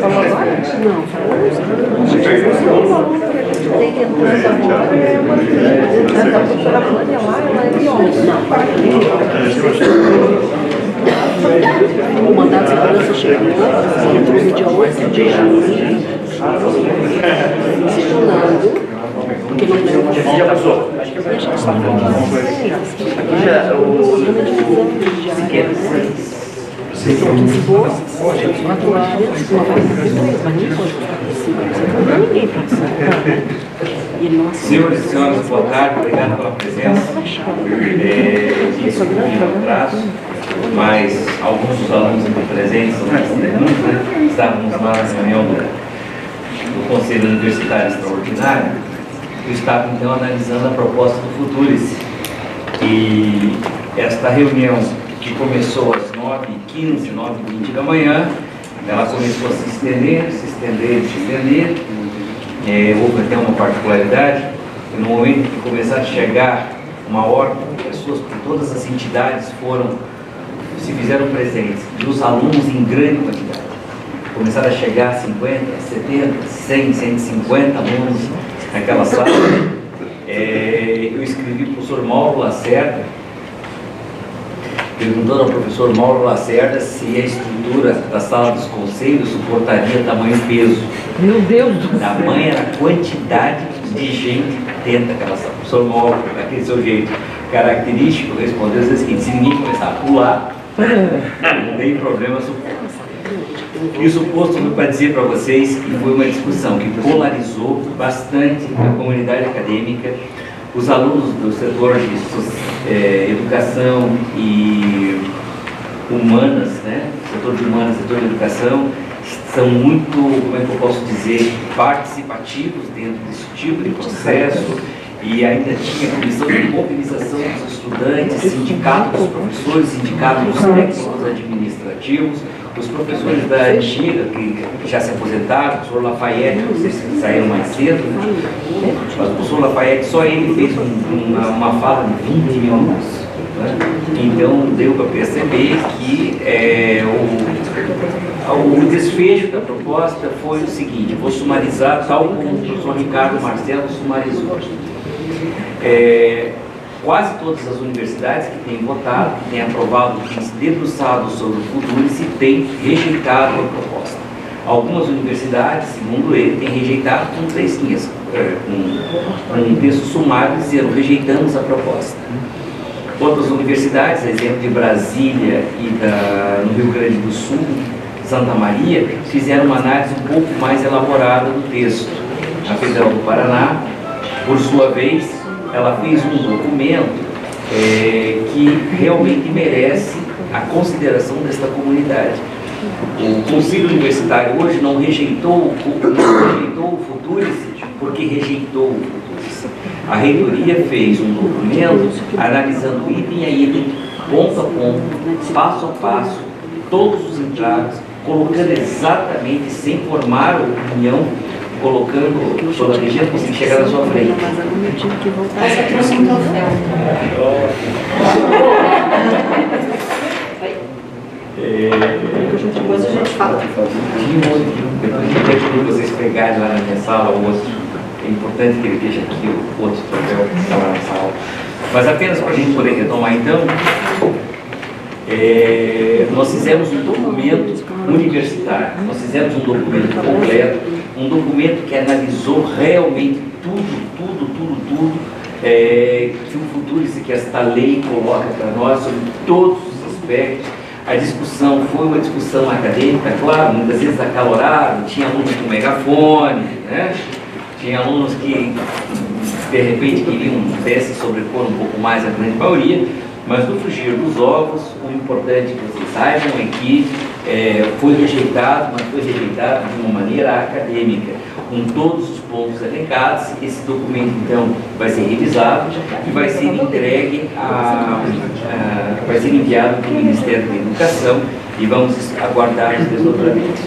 Falou agora? Não, falou isso. Tem que entrar agora, a professora Vânia lá, ela é bióloga. O mandato de segurança chegou, entrou no dia 8 de junho, circulando, porque não deu uma volta. E a gente está falando são 15 bolsas, 4 áreas, uma vaga de 3, mas nem pode ficar possível. Não ninguém passa. Senhores e senhoras, boa tarde, obrigado pela presença. Desculpe o atraso, mas alguns dos alunos aqui presentes estávamos lá na reunião do Conselho Universitário Extraordinário. Eu estava então analisando a proposta do Futurice. E esta reunião, que começou às 9h15, 9h20 da manhã, ela começou a se estender. Houve até uma particularidade, que no momento que começaram a chegar uma ordem de pessoas, porque todas as entidades se fizeram presentes, e os alunos em grande quantidade. Começaram a chegar 50, 70, 100, 150 alunos naquela sala. Eu escrevi para o professor Mauro Lacerda, perguntando ao professor Mauro Lacerda se a estrutura da sala dos conselhos suportaria tamanho e peso. Meu Deus! Tamanha era a quantidade de gente dentro daquela sala. O professor Mauro, daquele seu jeito característico, respondeu o seguinte: se ninguém começar a pular, não tem problema. Isso posto para dizer para vocês que foi uma discussão que polarizou bastante a comunidade acadêmica. Os alunos do setor de educação e humanas, né? Setor de humanas, setor de educação, são muito, como é que eu posso dizer, participativos dentro desse tipo de processo. E ainda tinha comissão de mobilização dos estudantes, sindicato dos professores, sindicato dos técnicos administrativos, os professores da antiga, que já se aposentaram, o professor Lafayette, vocês saíram mais cedo, né? Mas o professor Lafayette, só ele fez uma fala de 20 minutos. Né? Então deu para perceber que o desfecho da proposta foi o seguinte: vou sumarizar tal como o professor Ricardo Marcelo sumarizou. Quase todas as universidades que têm votado, que têm aprovado, que têm se debruçado sobre o Futurice, têm rejeitado a proposta. Algumas universidades, segundo ele, têm rejeitado com 3 linhas, um texto sumário dizendo: rejeitamos a proposta. Outras universidades, exemplo de Brasília e no Rio Grande do Sul, Santa Maria, fizeram uma análise um pouco mais elaborada do texto. A Federal do Paraná, por sua vez, ela fez um documento que realmente merece a consideração desta comunidade. O Conselho Universitário hoje não rejeitou o Futurice porque rejeitou o Futurice. A reitoria fez um documento analisando item a item, ponto a ponto, passo a passo, todos os entraves, colocando exatamente, sem formar opinião, colocando toda a região para conseguir chegar na sua frente. Essa trouxe um troféu. Depois a gente fala. Depois de vocês pegarem lá na minha sala o outro, é importante que ele veja aqui o outro troféu que está lá na sala. Mas apenas para a gente poder retomar então, nós fizemos um documento universitário, nós fizemos um documento completo, um documento que analisou realmente tudo que o Futurice, que esta lei coloca para nós, sobre todos os aspectos. A discussão foi uma discussão acadêmica, claro, muitas vezes acalorada, tinha alunos com megafone, né? Tinha alunos que de repente queriam até se sobrepor um pouco mais à grande maioria, mas no frigir dos ovos, o importante que vocês saibam é que foi rejeitado, mas foi rejeitado de uma maneira acadêmica, com todos os pontos elencados. Esse documento, então, vai ser revisado e vai ser entregue vai ser enviado para o Ministério da Educação e vamos aguardar os desdobramentos.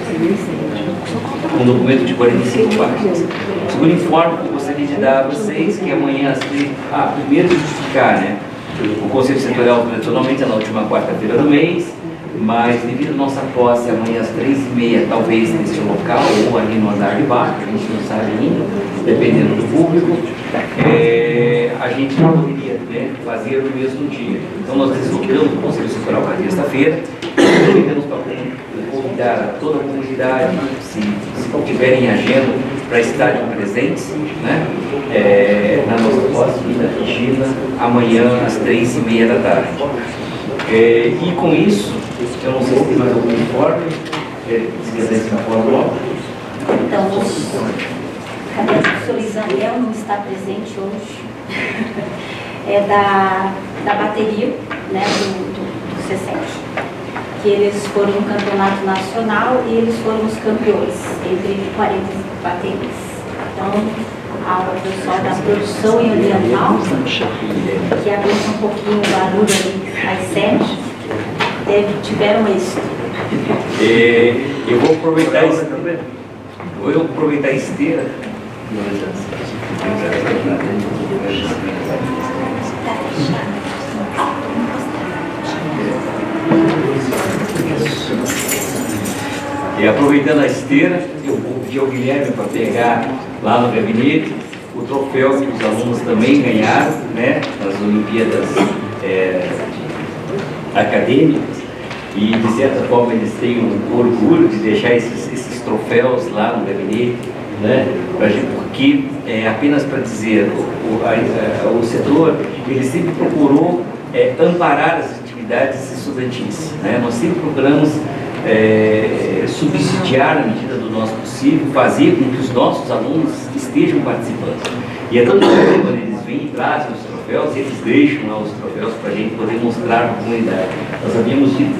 Um documento de 45 páginas. O segundo informe que eu gostaria de dar a vocês, que amanhã, primeiro justificar, né? O Conselho Setorial, tradicionalmente, é na última quarta-feira do mês. mas devido à nossa posse amanhã às 3h30, talvez nesse local ou ali no andar de baixo, a gente não sabe ainda, dependendo do público, a gente não poderia, né, fazer no mesmo dia. Então nós deslocamos o Conselho Setorial para terça-feira, aproveitamos para convidar a toda a comunidade, se tiverem agenda, para estarem presentes, né, na nossa posse da Regina, amanhã às 3h30 da tarde. E com isso, eu não sei se tem mais algum informe, se quiser esse informe logo. Então, o professor Isabel não está presente hoje, da bateria, né, do C7, que eles foram no campeonato nacional e eles foram os campeões, entre 40 baterias. Então, o pessoal da produção e ambiental, que aguenta um pouquinho o barulho ali às 7, tiveram isso. Eu vou aproveitar isso. Eu vou aproveitar a esteira. E aproveitando a esteira, eu vou pedir ao Guilherme para pegar lá no gabinete o troféu que os alunos também ganharam, né, nas Olimpíadas acadêmicas, e de certa forma eles têm um orgulho de deixar esses troféus lá no gabinete, né, porque apenas para dizer, o setor ele sempre procurou amparar as atividades estudantis, né? Nós sempre procuramos subsidiar na medida do nosso possível, fazer com que os nossos alunos estejam participando. E é tão importante quando eles vêm e trazem os troféus, eles deixam lá os troféus para a gente poder mostrar para a comunidade. Nós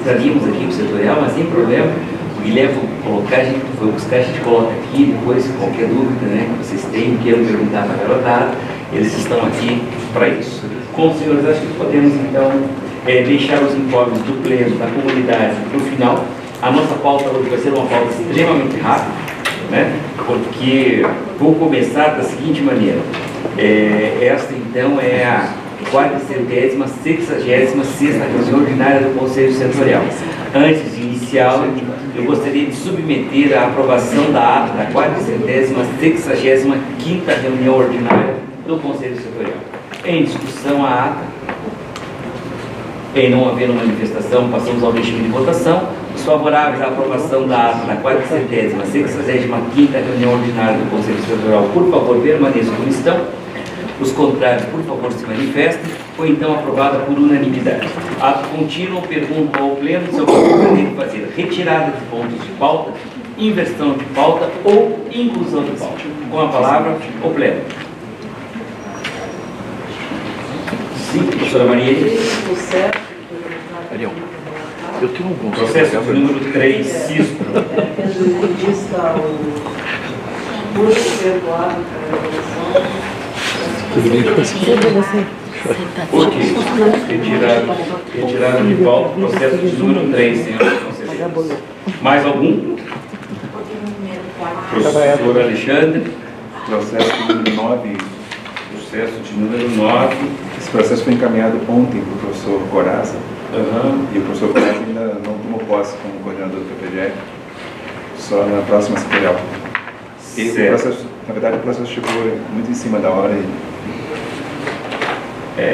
trazíamos aqui o setorial, mas sem problema, o Guilherme colocar, a gente foi buscar, a gente coloca aqui, depois qualquer dúvida, né, que vocês tenham, queiram perguntar para a garotada, eles estão aqui para isso. Com os senhores, acho que podemos então deixar os informes do pleno, da comunidade para o final. A nossa pauta hoje vai ser uma pauta extremamente rápida, né? Porque vou começar da seguinte maneira. Esta então é a 466ª reunião ordinária do Conselho Setorial. Antes de iniciá-la, eu gostaria de submeter à aprovação da ata da 465ª reunião ordinária do Conselho Setorial. Em discussão a ata. Em não havendo manifestação, passamos ao regime de votação. Os favoráveis à aprovação da ata da 465ª reunião ordinária do Conselho Setorial, por favor, permaneçam como estão. Os contrários, por favor, se manifestem. Foi então aprovada por unanimidade. Ato contínuo, pergunto ao Pleno se alguém pretende fazer retirada de pontos de pauta, inversão de pauta ou inclusão de pauta. Com a palavra, o Pleno. Sim, professora Maria. Ariel, eu tenho alguns. Processo de número 3, Cisco. Ok. Retirada de pauta, processo de número 3, senhores conselheiros. Mais algum? Professor Alexandre. Processo de número 9. Processo de número 9. Esse processo foi encaminhado ontem para o professor Coraza. E o professor Coraza ainda não tomou posse como coordenador do PPGR, só na próxima setorial. E o processo, na verdade, o processo chegou muito em cima da hora.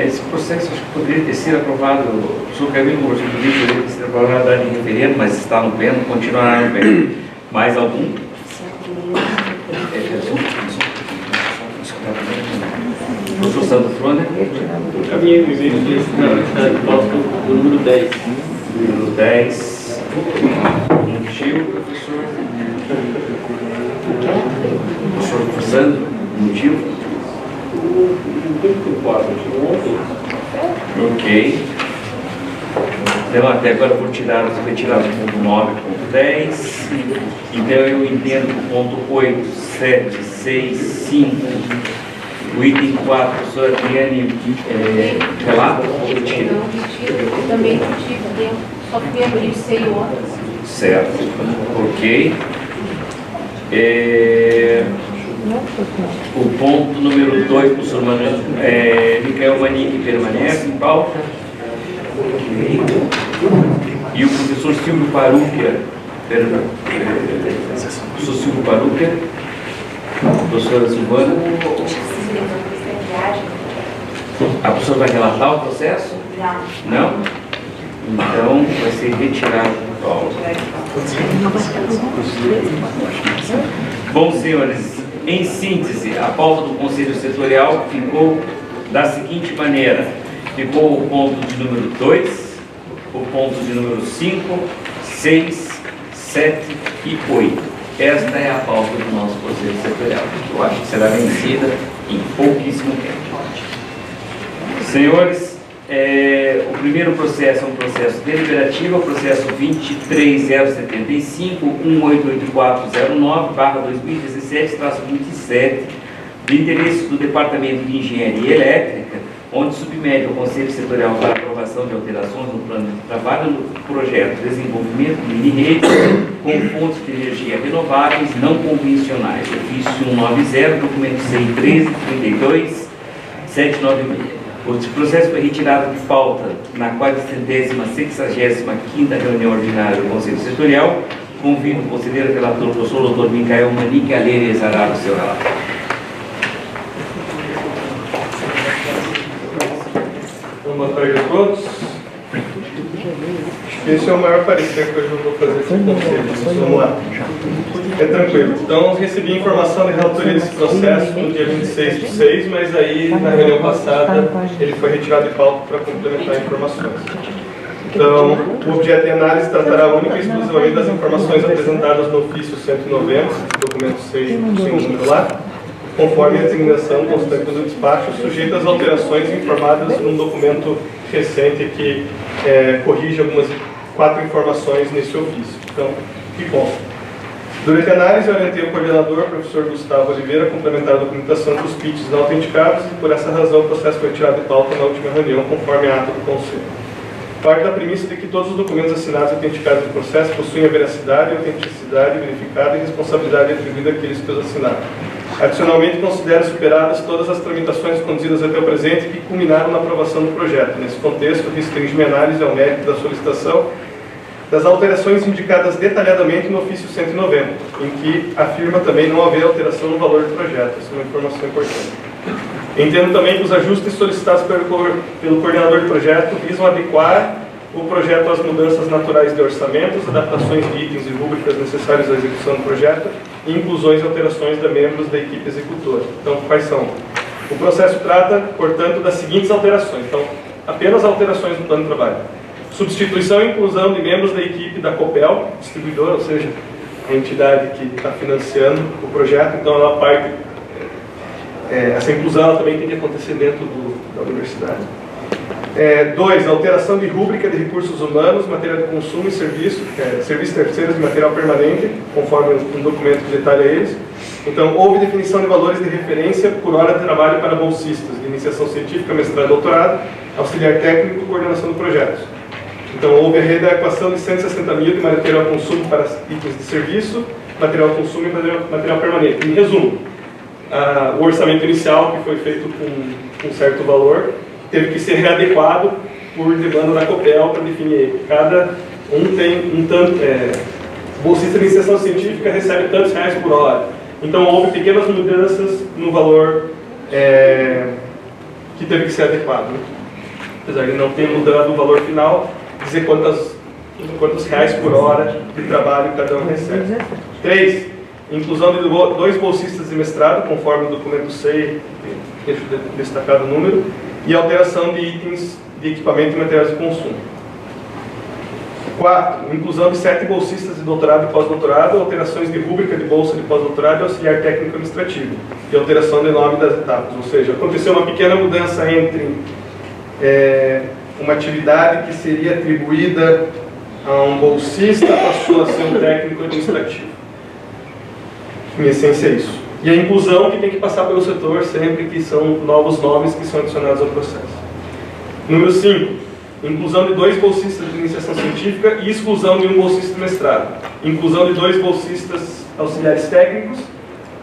Esse processo acho que poderia ter sido aprovado, o professor Camilo Gordinho poderia ter sido aprovado em referendo, mas está no pleno, continuará no pleno. Mais algum? Professor Santo Frone. Caminhei no e-mail do número 10. Número 10. Motivo, professor. Professor Sandro, motivo? Ok. Então, até agora eu vou retirar o ponto 9, ponto 10. Então, eu entendo que o ponto 8, 7, 6, 5, o item 4, professora Adriane, relata ou retira? Eu também retiro, só fui abrir sei outras. Certo. Ok. O ponto número 2, professor Micael Manique, permanece em pauta. E o professor Silvio Parucchia, professor Silvio Parucchia, professora Silvana. A professora vai relatar o processo? Não? Então vai ser retirado do pauta. Bom, senhores, em síntese, a pauta do Conselho Setorial ficou da seguinte maneira: ficou o ponto de número 2, o ponto de número 5, 6, 7 e 8. Esta é a pauta do nosso Conselho Setorial. Eu acho que será vencida em pouquíssimo tempo. Senhores, o primeiro processo é um processo deliberativo, o processo 23075-1884009/2017-27, de interesse do Departamento de Engenharia Elétrica, onde submete ao Conselho Setorial para aprovação de alterações no plano de trabalho no projeto Desenvolvimento de mini-redes com fontes de energia renováveis não convencionais, ofício 190, documento CI 1332-796. O processo foi retirado de pauta na 465ª reunião ordinária do Conselho Setorial. Convido o conselheiro relator, o professor Dr. Micael Manique, a ler e exarar o seu relatório. Então, boa tarde a todos. Esse é o maior parecer que hoje eu vou fazer com o conselho. Vamos lá. É tranquilo. Então, recebi informação de relatoria desse processo no dia 26/6, mas aí, na reunião passada, ele foi retirado de pauta para complementar informações. Então, o objeto de análise tratará única e exclusivamente das informações apresentadas no ofício 190, documento 6, sem número lá, conforme a designação constante do despacho, sujeito às alterações informadas num documento recente que corrige algumas 4 informações nesse ofício. Então, que bom. Durante a análise, eu orientei o coordenador, o professor Gustavo Oliveira, a complementar a documentação dos PITs não autenticados e, por essa razão, o processo foi tirado de pauta na última reunião, conforme a ata do Conselho. Parte da premissa de que todos os documentos assinados e autenticados do processo possuem a veracidade e autenticidade verificada e responsabilidade atribuída àqueles que os assinaram. Adicionalmente, considero superadas todas as tramitações conduzidas até o presente que culminaram na aprovação do projeto. Nesse contexto, restringe minha análise ao mérito da solicitação das alterações indicadas detalhadamente no ofício 190, em que afirma também não haver alteração no valor do projeto. Essa é uma informação importante. Entendo também que os ajustes solicitados pelo coordenador de projeto visam adequar o projeto às mudanças naturais de orçamentos, adaptações de itens e rúbricas necessárias à execução do projeto e inclusões e alterações de membros da equipe executora. Então, quais são? O processo trata, portanto, das seguintes alterações. Então, apenas alterações no plano de trabalho. Substituição e inclusão de membros da equipe da COPEL, distribuidora, ou seja, a entidade que está financiando o projeto. Então, ela parte, essa inclusão ela também tem que acontecer dentro da universidade. 2. Alteração de rúbrica de recursos humanos, material de consumo e serviço, serviços terceiros de material permanente, conforme um documento que detalha eles. Então, houve definição de valores de referência por hora de trabalho para bolsistas de iniciação científica, mestrado, doutorado, auxiliar técnico e coordenação de projetos. Então, houve a readequação de 160 mil de material de consumo para itens de serviço, material de consumo e material permanente. Em resumo, o orçamento inicial, que foi feito com um certo valor, teve que ser readequado por demanda da COPEL para definir. Cada um tem um tanto. Bolsista de iniciação científica recebe tantos reais por hora. Então, houve pequenas mudanças no valor que teve que ser adequado. Né? Apesar de não ter mudado o valor final, dizer quantos reais por hora de trabalho cada um recebe. 3. Inclusão de 2 bolsistas de mestrado, conforme o documento SEI, deixo destacado o número, e alteração de itens de equipamento e materiais de consumo. 4. Inclusão de 7 bolsistas de doutorado e pós-doutorado, alterações de rúbrica de bolsa de pós-doutorado e auxiliar técnico administrativo, e alteração de nome das etapas. Ou seja, aconteceu uma pequena mudança entre uma atividade que seria atribuída a um bolsista, passou a ser um técnico administrativo. Em essência é isso. E a inclusão que tem que passar pelo setor sempre que são novos nomes que são adicionados ao processo. Número 5. Inclusão de 2 bolsistas de iniciação científica e exclusão de um bolsista de mestrado. Inclusão de 2 bolsistas auxiliares técnicos,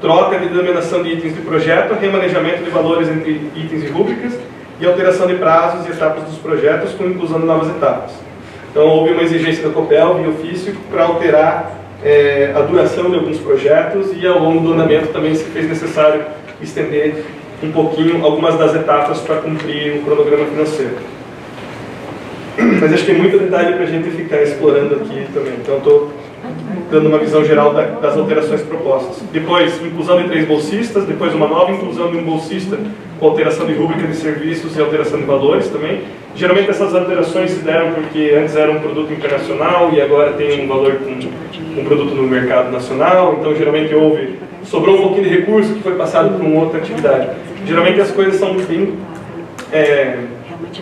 troca de denominação de itens de projeto, remanejamento de valores entre itens e rúbricas e alteração de prazos e etapas dos projetos com inclusão de novas etapas. Então houve uma exigência da Copel via ofício para alterar a duração de alguns projetos e ao longo do andamento também se fez necessário estender um pouquinho algumas das etapas para cumprir o cronograma financeiro. Mas acho que tem muito detalhe para a gente ficar explorando aqui também. Então estou dando uma visão geral das alterações propostas. Depois, inclusão de 3 bolsistas, depois uma nova inclusão de um bolsista com alteração de rúbrica de serviços e alteração de valores também. Geralmente essas alterações se deram porque antes era um produto internacional e agora tem um valor com um produto no mercado nacional, então geralmente sobrou um pouquinho de recurso que foi passado para uma outra atividade. Geralmente as coisas são bem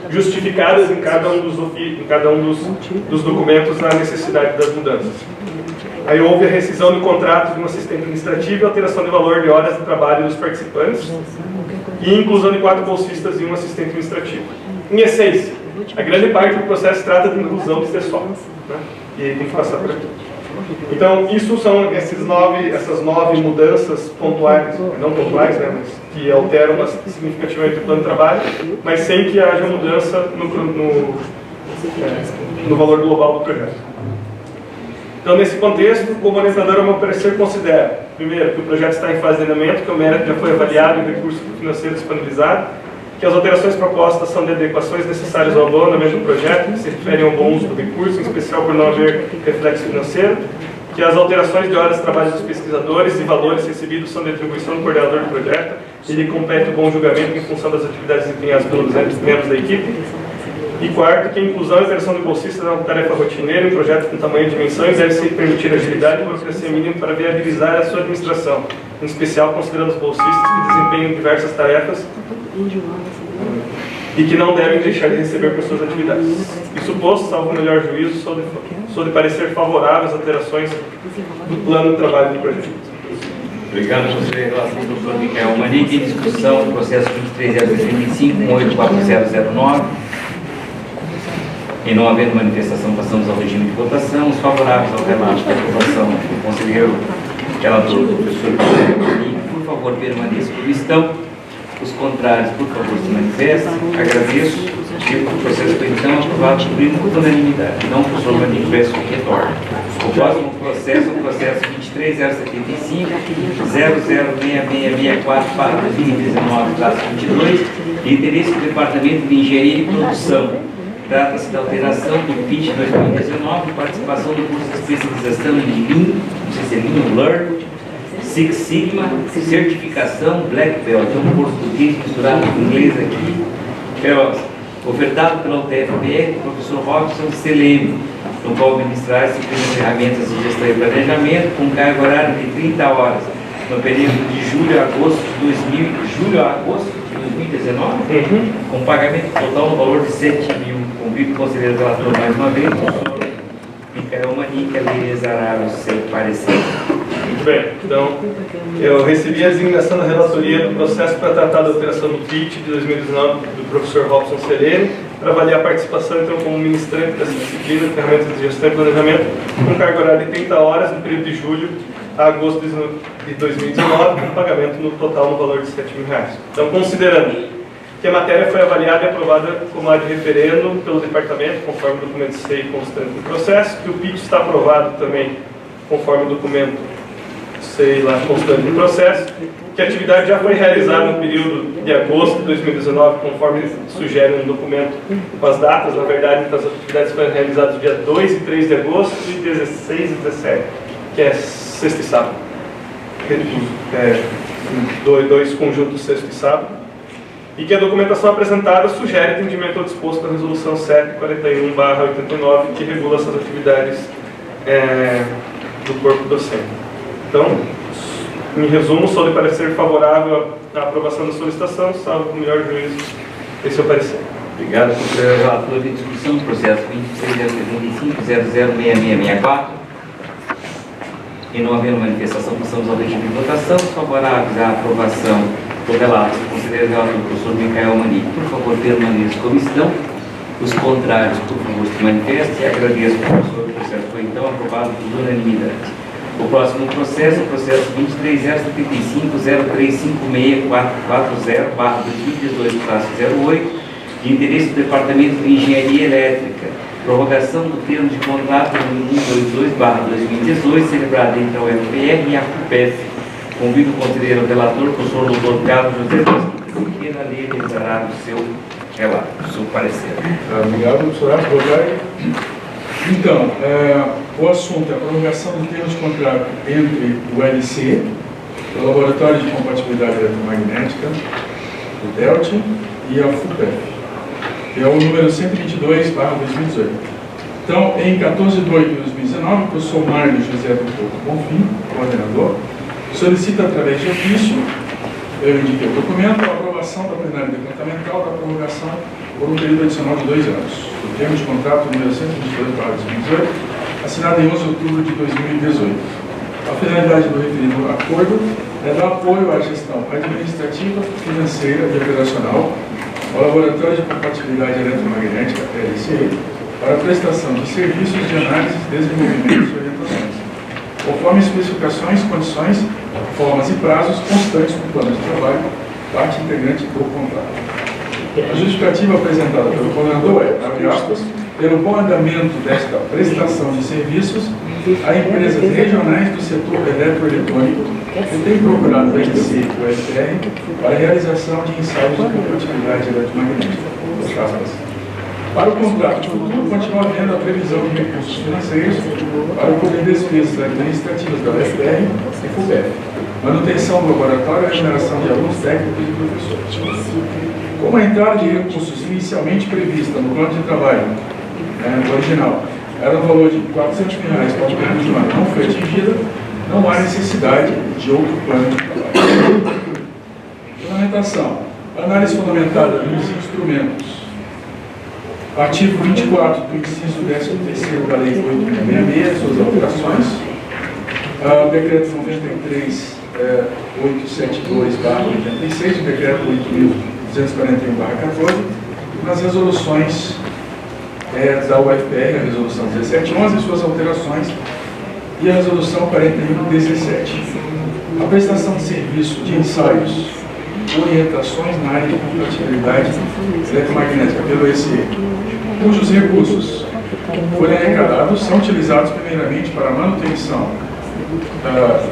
justificadas em cada um dos documentos a necessidade das mudanças. Aí houve a rescisão do contrato de um assistente administrativo e alteração de valor de horas de trabalho dos participantes e inclusão de 4 bolsistas e um assistente administrativo. Em essência, a grande parte do processo trata de inclusão de pessoal, né? E aí tem que passar por aqui. Então, isso são essas 9 mudanças pontuais, não pontuais, né, mas que alteram significativamente o plano de trabalho, mas sem que haja mudança no valor global do projeto. Então, nesse contexto, como orientador, o meu parecer considera, primeiro, que o projeto está em fase de andamento, que o mérito já foi avaliado e o recurso financeiro disponibilizado, que as alterações propostas são de adequações necessárias ao bom andamento do projeto, que se referem ao bom uso do recurso, em especial por não haver reflexo financeiro, que as alterações de horas de trabalho dos pesquisadores e valores recebidos são de atribuição do coordenador do projeto e lhe compete o bom julgamento em função das atividades desempenhadas pelos membros da equipe. E quarto, que a inclusão e alteração de bolsistas é uma tarefa rotineira em projetos com tamanho e dimensões deve se permitir agilidade e burocracia mínima para viabilizar a sua administração, em especial considerando os bolsistas que desempenham diversas tarefas e que não devem deixar de receber por suas atividades. Isso posto, salvo o melhor juízo, sou de parecer favorável às alterações do plano de trabalho do projeto. Obrigado, conselheiro. Relação do doutor Micael Manique. Em discussão, processo 23.035, 184.009. E não havendo manifestação, passamos ao regime de votação. Os favoráveis ao relato da aprovação do conselheiro relator, professor Micael Manique, por favor, permaneçam como estão. Os contrários, por favor, se manifestem. Agradeço. O processo foi então aprovado por unanimidade. Não, professor Manique, peço que retorne. O próximo processo é o processo 23.075, 006664/2019-22, de interesse do Departamento de Engenharia e Produção. Trata-se da alteração do PIT 2019, participação do curso de especialização em Lean, não sei se é Lean Learn, Six Sigma, certificação Black Belt. É um curso do PIT misturado com inglês aqui. Ofertado pela UTFPR, professor Robson Seleme, no qual ministrar disciplinas de ferramentas de gestão e planejamento, com carga horária de 30 horas, no período de julho a agosto de 2019, com pagamento total no valor de 7 mil. Convido o conselheiro relator mais uma vez, o professor Micael Manique, a realizará o seu parecer. Muito bem, então eu recebi a designação da relatoria do processo para tratar da alteração do PIT de 2019 do professor Robson Selene, para avaliar a participação então como ministrante dessa disciplina de ferramentas de gestão e planejamento, com carga horária de 30 horas no período de julho a agosto de 2019, com pagamento no total no valor de R$7 mil. Então, considerando que a matéria foi avaliada e aprovada como ad referendo pelo departamento, conforme o documento CEI constante do processo, que o PIT está aprovado também conforme o documento CEI lá constante do processo, que a atividade já foi realizada no período de agosto de 2019, conforme sugere um documento com as datas. Na verdade, então, as atividades foram realizadas dia 2 e 3 de agosto e 16 e 17, que é sexta e sábado. Dois conjuntos, sexta e sábado. E que a documentação apresentada sugere atendimento ao disposto da Resolução 741/89, que regula essas atividades do corpo docente. Então, em resumo, sou de parecer favorável à aprovação da solicitação, salvo o melhor juízo. Esse é o parecer. Obrigado, conselheiro relator de discussão, processo 23.035, 006664. E não havendo manifestação, passamos ao regime de votação. Os favoráveis à aprovação do relato do conselheiro relator, professor Micael Manique, por favor, permaneçam como estão. Os contrários, por favor, se manifestem. E agradeço, professor, o processo foi então aprovado por unanimidade. O próximo processo é o processo 23.075, 035640/2018-08, de interesse do Departamento de Engenharia Elétrica, prorrogação do termo de contrato número 122/2018, celebrado entre a UFPR e a FUPEF. Convido o conselheiro relator, professor Dr. Carlos José Siqueira, a ler e declarar o seu relato, o seu parecer. Obrigado, professor. Boa tarde. Então, o assunto é a prorrogação do termo de contrato entre o LC, o Laboratório de Compatibilidade Eletromagnética, o DELT, e a FUPEF. É o número 122/2018. Então, em 14 de 8 de 2019, o professor Mário José do Couto Bonfim, coordenador, solicita através de ofício, eu indiquei o documento, a aprovação da plenária departamental da prorrogação por um período adicional de 2 anos. O termo de contrato número 122/2018, assinado em 11 de outubro de 2018. A finalidade do referido acordo é dar apoio à gestão administrativa, financeira e operacional ao Laboratório de Compatibilidade Eletromagnética, LCE, para a prestação de serviços de análise, desenvolvimento e orientações, conforme especificações, condições, formas e prazos constantes do plano de trabalho, parte integrante do contrato. A justificativa apresentada pelo coordenador é, abre aspas, pelo bom andamento desta prestação de serviços a empresas regionais do setor eletroeletrônico que têm procurado o LC e o UFPR para a realização de ensaios de compatibilidade eletromagnética. Para o contrato futuro, continua havendo a previsão de recursos financeiros para cobrir despesas administrativas da UFPR e FUPEF, manutenção do laboratório e remuneração de alunos técnicos e professores. Como a entrada de recursos inicialmente prevista no plano de trabalho original era no valor de R$ 400 mil para o período de um ano, não foi atingida, não há necessidade de outro plano de trabalho. Fundamentação. Análise fundamentada nos instrumentos. Artigo 24 do inciso 13º da Lei 8.666, suas alterações. Decreto 93.872/86, o decreto 8.241/14, nas resoluções da UFPR, a resolução 1711 e suas alterações, e a resolução 4117. A prestação de serviço de ensaios, orientações na área de compatibilidade eletromagnética pelo ECE, cujos recursos forem arrecadados são utilizados primeiramente para a manutenção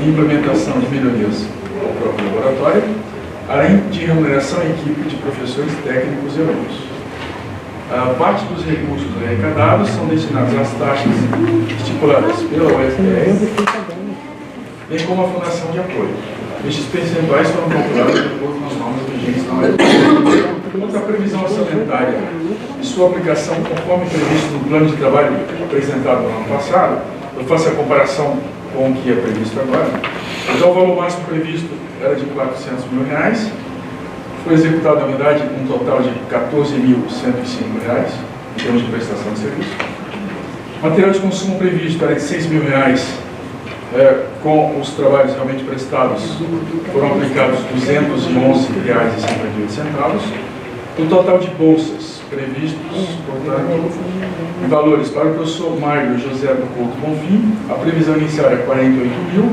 e implementação de melhorias ao próprio laboratório, além de remuneração à equipe de professores técnicos e alunos. Parte dos recursos arrecadados são destinados às taxas estipuladas pela UFPR, bem como à Fundação de Apoio. Estes percentuais foram calculados de acordo com as normas vigentes na UFPR. Quanto à previsão orçamentária e sua aplicação conforme previsto no plano de trabalho apresentado no ano passado, eu faço a comparação com o que é previsto agora. Então, o valor máximo previsto era de R$ 400 mil. Foi executado, na verdade, um total de R$ 14.105 em termos de prestação de serviço. Material de consumo previsto era de R$ 6 mil, com os trabalhos realmente prestados foram aplicados R$ 211,58. O total de bolsas previstos, portanto, em valores para o professor Mário José do Couto Bonfim, a previsão inicial é 48 mil,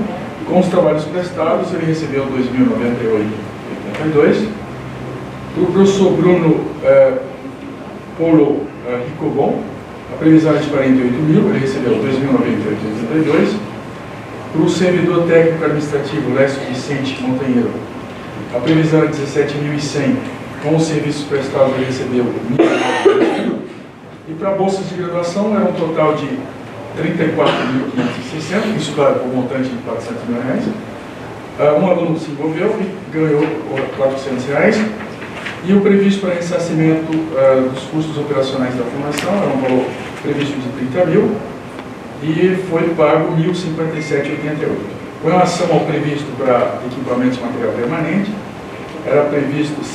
com os trabalhos prestados ele recebeu 2.098,82. Para o professor Bruno Polo Ricobon, a previsão é de 48 mil, ele recebeu 2.098,82. Para o servidor técnico administrativo Lécio Vicente Montanheiro, a previsão é de 17.100, com os serviços prestados ele recebeu 1.000. E para bolsas de graduação era um total de 34.560, isso claro, com um montante de R$ 400 mil. Um aluno se envolveu e ganhou R$ 400. E o previsto para ressarcimento dos custos operacionais da fundação era um valor previsto de 30 mil e foi pago R$ 1.057,88. Com relação ao previsto para equipamentos de material permanente, era previsto R$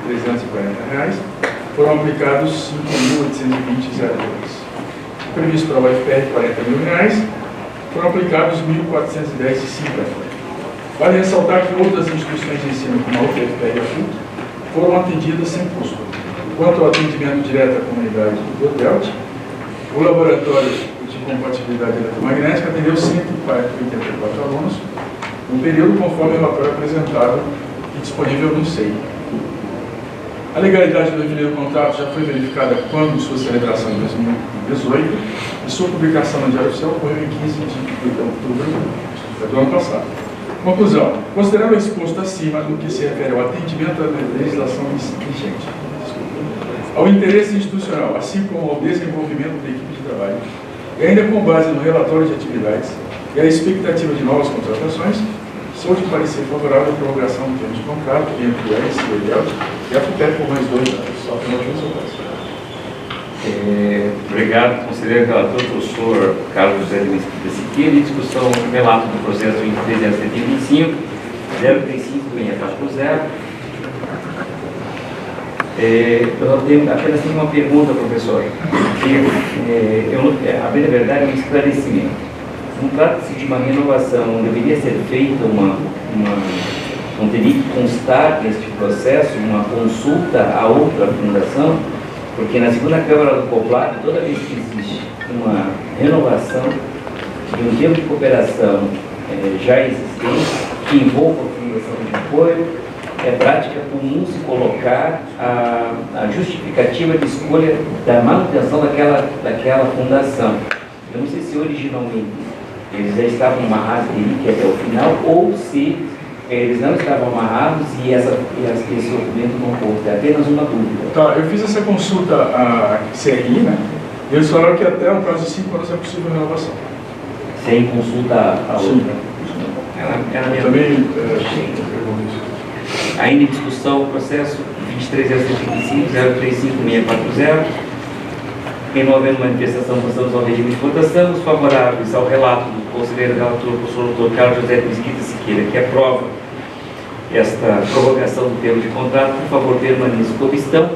176.340, foram aplicados R$ 5.820,02. Previsto para o UFPR, R$ 40 mil, foram aplicados R$ 1.410,50. Vale ressaltar que outras instituições de ensino, como a UFPR e a FUC, foram atendidas sem custo. Quanto ao atendimento direto à comunidade do DELT, o Laboratório de Compatibilidade Eletromagnética atendeu 184 alunos, no período conforme o relatório apresentado e disponível no SEI. A legalidade do referido contrato já foi verificada quando sua celebração em 2018 e sua publicação no Diário Oficial ocorreu em 15 de outubro do ano passado. Conclusão. Considerando o exposto acima no que se refere ao atendimento à legislação vigente, ao interesse institucional, assim como ao desenvolvimento da equipe de trabalho, e ainda com base no relatório de atividades e a expectativa de novas contratações, sou de parecer favorável à prorrogação do termo de contrato entre o ELS e o ELT e a FUPEP por mais 2 anos. Só que não tinha Obrigado, conselheiro relator, professor Carlos José de Mesquita Siqueira. Em discussão, relato do processo 23.075, 035-640. Eu apenas tenho uma pergunta, professor. A bem da verdade é um esclarecimento. Não trata-se de uma renovação, não deveria ser feita não teria que constar neste processo uma consulta a outra fundação, porque na segunda Câmara do COPLAC, toda vez que existe uma renovação de um termo de cooperação já existente, que envolva a fundação de apoio, é prática comum se colocar a justificativa de escolha da manutenção daquela fundação. Eu não sei se originalmente eles já estavam amarrados de até o final, ou se eles não estavam amarrados e esse documento não consta. É apenas uma dúvida. Tá, eu fiz essa consulta à CRI, né? E eles falaram que até um prazo de 5 anos é possível renovação. Sem consulta à outra. Eu também Ainda em discussão o processo 23.075, 035-640. Em não havendo manifestação, passamos ao regime de votação. Os favoráveis ao relato do conselheiro relator, professor Dr. Carlos José de Mesquita Siqueira, que aprova esta prorrogação do termo de contrato, por favor, permaneçam como estão.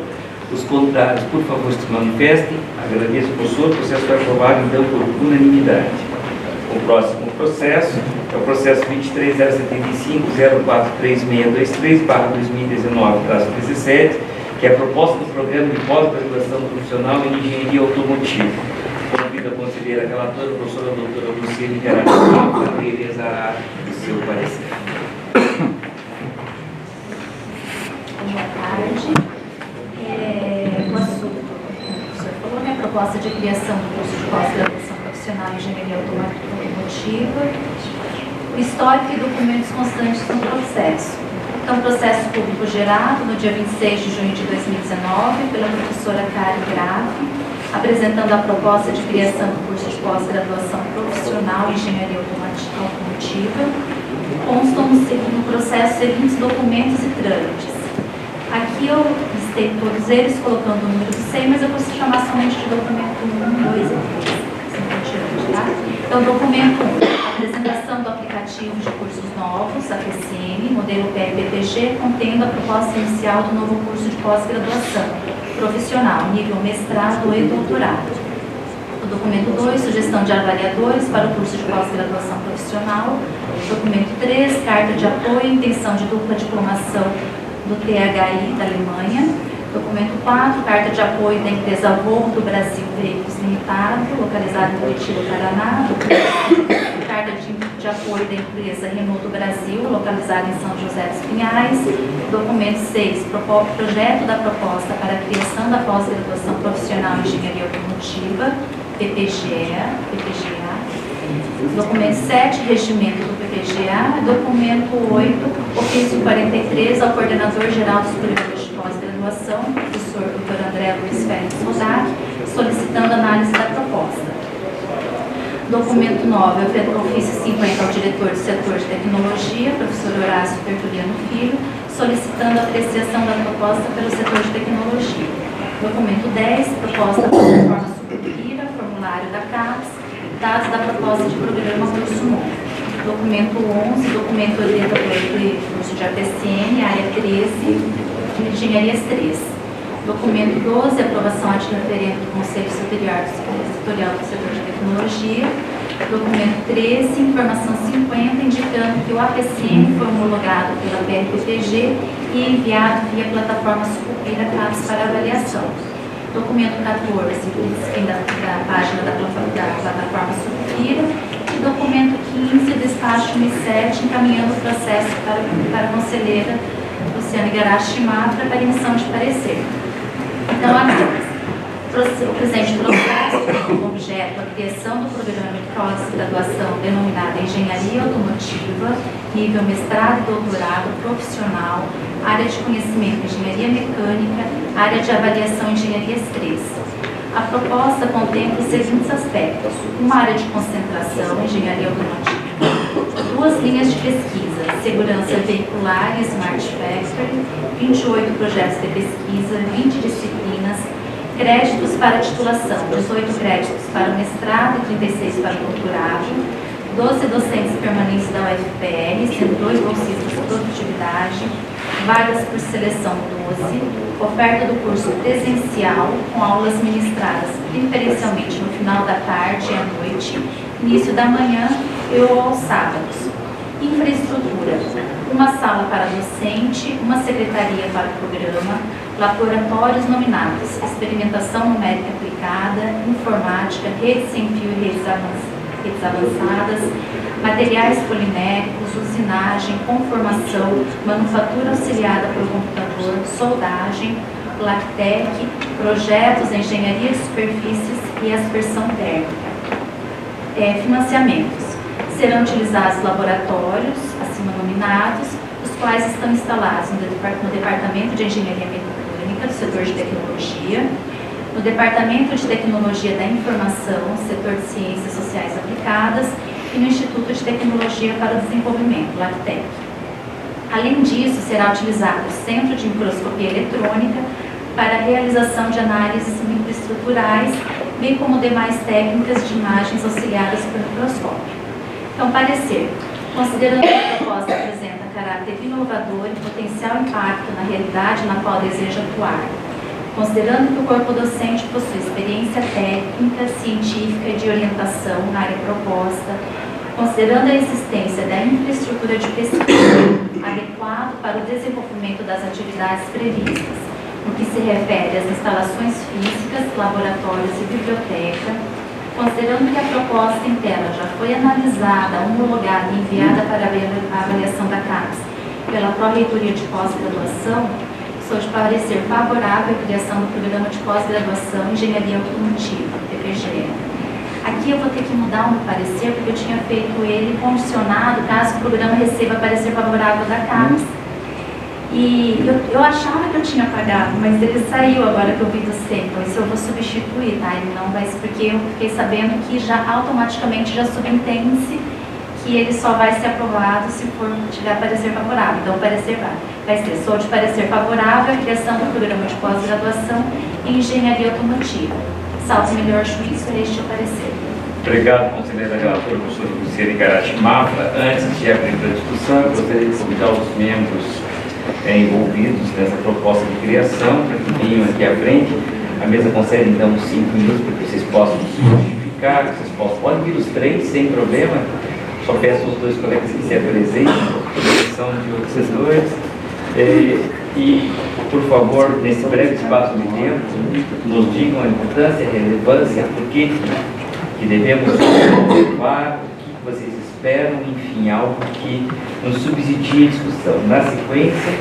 Os contrários, por favor, se manifestem. Agradeço, professor. O processo foi aprovado, então, por unanimidade. O próximo processo é o processo 23.075-043.623/2019-17, que é a proposta do programa de pós-graduação profissional em engenharia automotiva. Convido a conselheira relatora, a professora doutora Luciene Caracol, para realizar o seu parecer. Boa tarde. O assunto, o senhor falou, né? Proposta de criação do curso de pós-graduação profissional em engenharia automotiva, o histórico e documentos constantes no processo. Então, processo público gerado no dia 26 de junho de 2019 pela professora Karen Graf, apresentando a proposta de criação do curso de pós-graduação profissional em engenharia automotiva. Constam no processo seguintes documentos e trâmites. Aqui eu listei todos eles, colocando o número de 100, mas eu vou chamar somente de documento 1, 2 e 3. Tá? Então, documento 1. Apresentação do aplicativo de cursos novos, a PCM, modelo PRPPG, contendo a proposta inicial do novo curso de pós-graduação profissional, nível mestrado e doutorado. O documento 2, sugestão de avaliadores para o curso de pós-graduação profissional. Documento 3, carta de apoio e intenção de dupla diplomação do THI da Alemanha. Documento 4, carta de apoio da empresa Volvo do Brasil Veículos Limitado, localizada em Curitiba, Paraná. Carta de apoio da empresa Renault do Brasil, localizada em São José dos Pinhais. Documento 6, projeto da proposta para a criação da pós-graduação profissional em engenharia automotiva, PPGA. Documento 7, regimento do PPGA. Documento 8, ofício 43 ao coordenador-geral dos superiores de pós-graduação, professor Dr. André Luiz Félix Rodak, solicitando análise da proposta. Documento 9, ofício 50 ao diretor do setor de tecnologia, professor Horácio Tertuliano Filho, solicitando a apreciação da proposta pelo setor de tecnologia. Documento 10, proposta para a plataforma Sucupira, formulário da CAPES, dados da proposta de programa curso novo. Documento 11, documento 88, curso de APCN, área 13, engenharias 3. Documento 12, aprovação ad referendo do Conselho Setorial do Setor de Tecnologia. Documento 13, informação 50, indicando que o APCN foi homologado pela PRPPG e enviado via plataforma Sucupira CAPES para avaliação. Documento 14, fim da página da plataforma Sucupira. E documento 15, despacho 1007, encaminhando o processo para a conselheira Luciana Igarashi Mafra para emissão de parecer. Então, o presente processo tem como objeto a criação do programa de pós-graduação denominada Engenharia Automotiva, nível mestrado e doutorado profissional, área de conhecimento Engenharia Mecânica, área de avaliação Engenharias 3. A proposta contempla os seguintes aspectos: uma área de concentração, Engenharia Automotiva, 2 linhas de pesquisa, segurança veicular e Smart Factory, 28 projetos de pesquisa, 20 disciplinas, créditos para titulação, 18 créditos para o mestrado e 36 para o doutorado, 12 docentes permanentes da UFPR, sendo 2 bolsistas de produtividade, vagas por seleção 12, oferta do curso presencial, com aulas ministradas preferencialmente no final da tarde e à noite, início da manhã e ou aos sábados. Infraestrutura: uma sala para docente, uma secretaria para o programa, laboratórios nominados, experimentação numérica aplicada, informática, redes sem fio e redes avançadas, materiais poliméricos, usinagem, conformação, manufatura auxiliada por computador, soldagem, LACTEC, projetos, engenharia de superfícies e aspersão térmica. Financiamentos: serão utilizados laboratórios, acima nominados, os quais estão instalados no Departamento de Engenharia Mecânica, do setor de tecnologia, no Departamento de Tecnologia da Informação, setor de Ciências Sociais Aplicadas, e no Instituto de Tecnologia para o Desenvolvimento, LACTEC. Além disso, será utilizado o Centro de Microscopia Eletrônica para a realização de análises microestruturais, bem como demais técnicas de imagens auxiliadas por microscópio. Então, parecer: considerando que a proposta apresenta caráter inovador e potencial impacto na realidade na qual deseja atuar, considerando que o corpo docente possui experiência técnica, científica e de orientação na área proposta, considerando a existência da infraestrutura de pesquisa adequado para o desenvolvimento das atividades previstas, no que se refere às instalações físicas, laboratórios e biblioteca, considerando que a proposta em tela já foi analisada, homologada e enviada para a avaliação da CAPES pela Pró-Reitoria de Pós-Graduação, sou de parecer favorável à criação do Programa de Pós-Graduação em Engenharia Automotiva, PPGE. Aqui eu vou ter que mudar o meu parecer, porque eu tinha feito ele condicionado caso o programa receba parecer favorável da CAPES. E eu achava que eu tinha pagado, mas ele saiu agora que eu vi do C, então isso eu vou substituir, tá? Ele não vai, porque eu fiquei sabendo que já automaticamente já subentende-se que ele só vai ser aprovado se for tiver parecer favorável. Então o parecer vai ser: sou de parecer favorável à criação do programa de pós-graduação em engenharia automotiva. Salvo melhor juízo, este é o parecer. Obrigado, conselheira relatora, professora Luciana Igarashi Mafra. Antes de abrir a discussão, eu gostaria de convidar os membros envolvidos nessa proposta de criação para que venham aqui à frente. A mesa concede então 5 minutos para que vocês possam se justificar, que vocês podem vir os 3 sem problema. Só peço aos 2 colegas que se apresentem, porque são de outros setores. E, por favor, nesse breve espaço de tempo, nos digam a importância, a relevância, por que devemos observar, o que vocês esperam, enfim, algo que nos subsidie a discussão. Na sequência,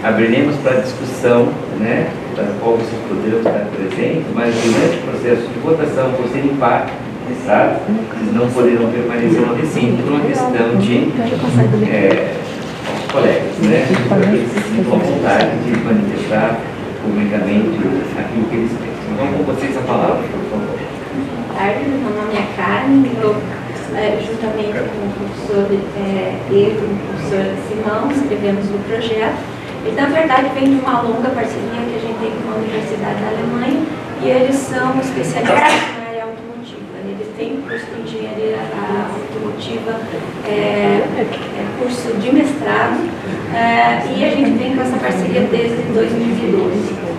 abriremos para a discussão, né, da qual vocês poderão estar presentes, mas durante o processo de votação, por serem parte, sabe, vocês não poderão permanecer no recinto por uma questão de colegas, né, para que eles se sintam à vontade de manifestar publicamente aquilo que eles pensam. Então, com vocês a palavra, por favor. Boa tarde, meu nome é Carmen, eu, juntamente com o professor eu e o professor Simão, escrevemos o projeto. Ele, na verdade, vem de uma longa parceria que a gente tem com a Universidade da Alemanha, e eles são especialistas na área automotiva. Eles têm curso de engenharia automotiva, curso de mestrado, e a gente vem com essa parceria desde 2012.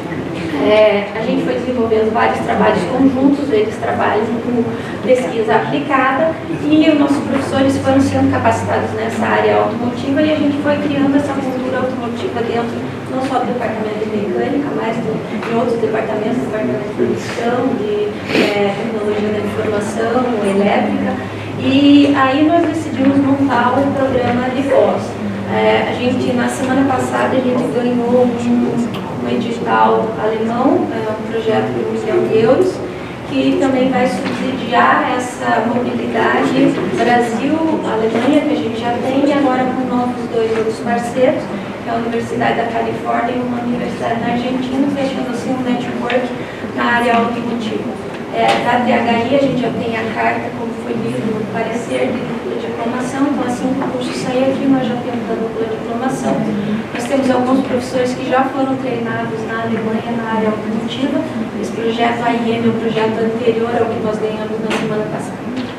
A gente foi desenvolvendo vários trabalhos conjuntos, eles trabalham com pesquisa aplicada, e os nossos professores foram sendo capacitados nessa área automotiva, e a gente foi criando essa cultura automotiva dentro não só do departamento de mecânica, mas de outros departamentos, departamento de produção, de tecnologia da informação, elétrica, e aí nós decidimos montar um programa de pós. A gente, na semana passada, a gente ganhou um edital alemão, um projeto de €1 milhão, que também vai subsidiar essa mobilidade Brasil-Alemanha, que a gente já tem, e agora com novos 2 outros parceiros, que é a Universidade da Califórnia e uma universidade na Argentina, fechando assim um network na área automotiva. Da DHI a gente já tem a carta, como foi lido no parecer, de dupla diplomação, então assim que o curso sair aqui nós já temos a dupla diplomação. Nós temos alguns professores que já foram treinados na Alemanha na área automotiva. Esse projeto AIM é um projeto anterior ao que nós ganhamos na semana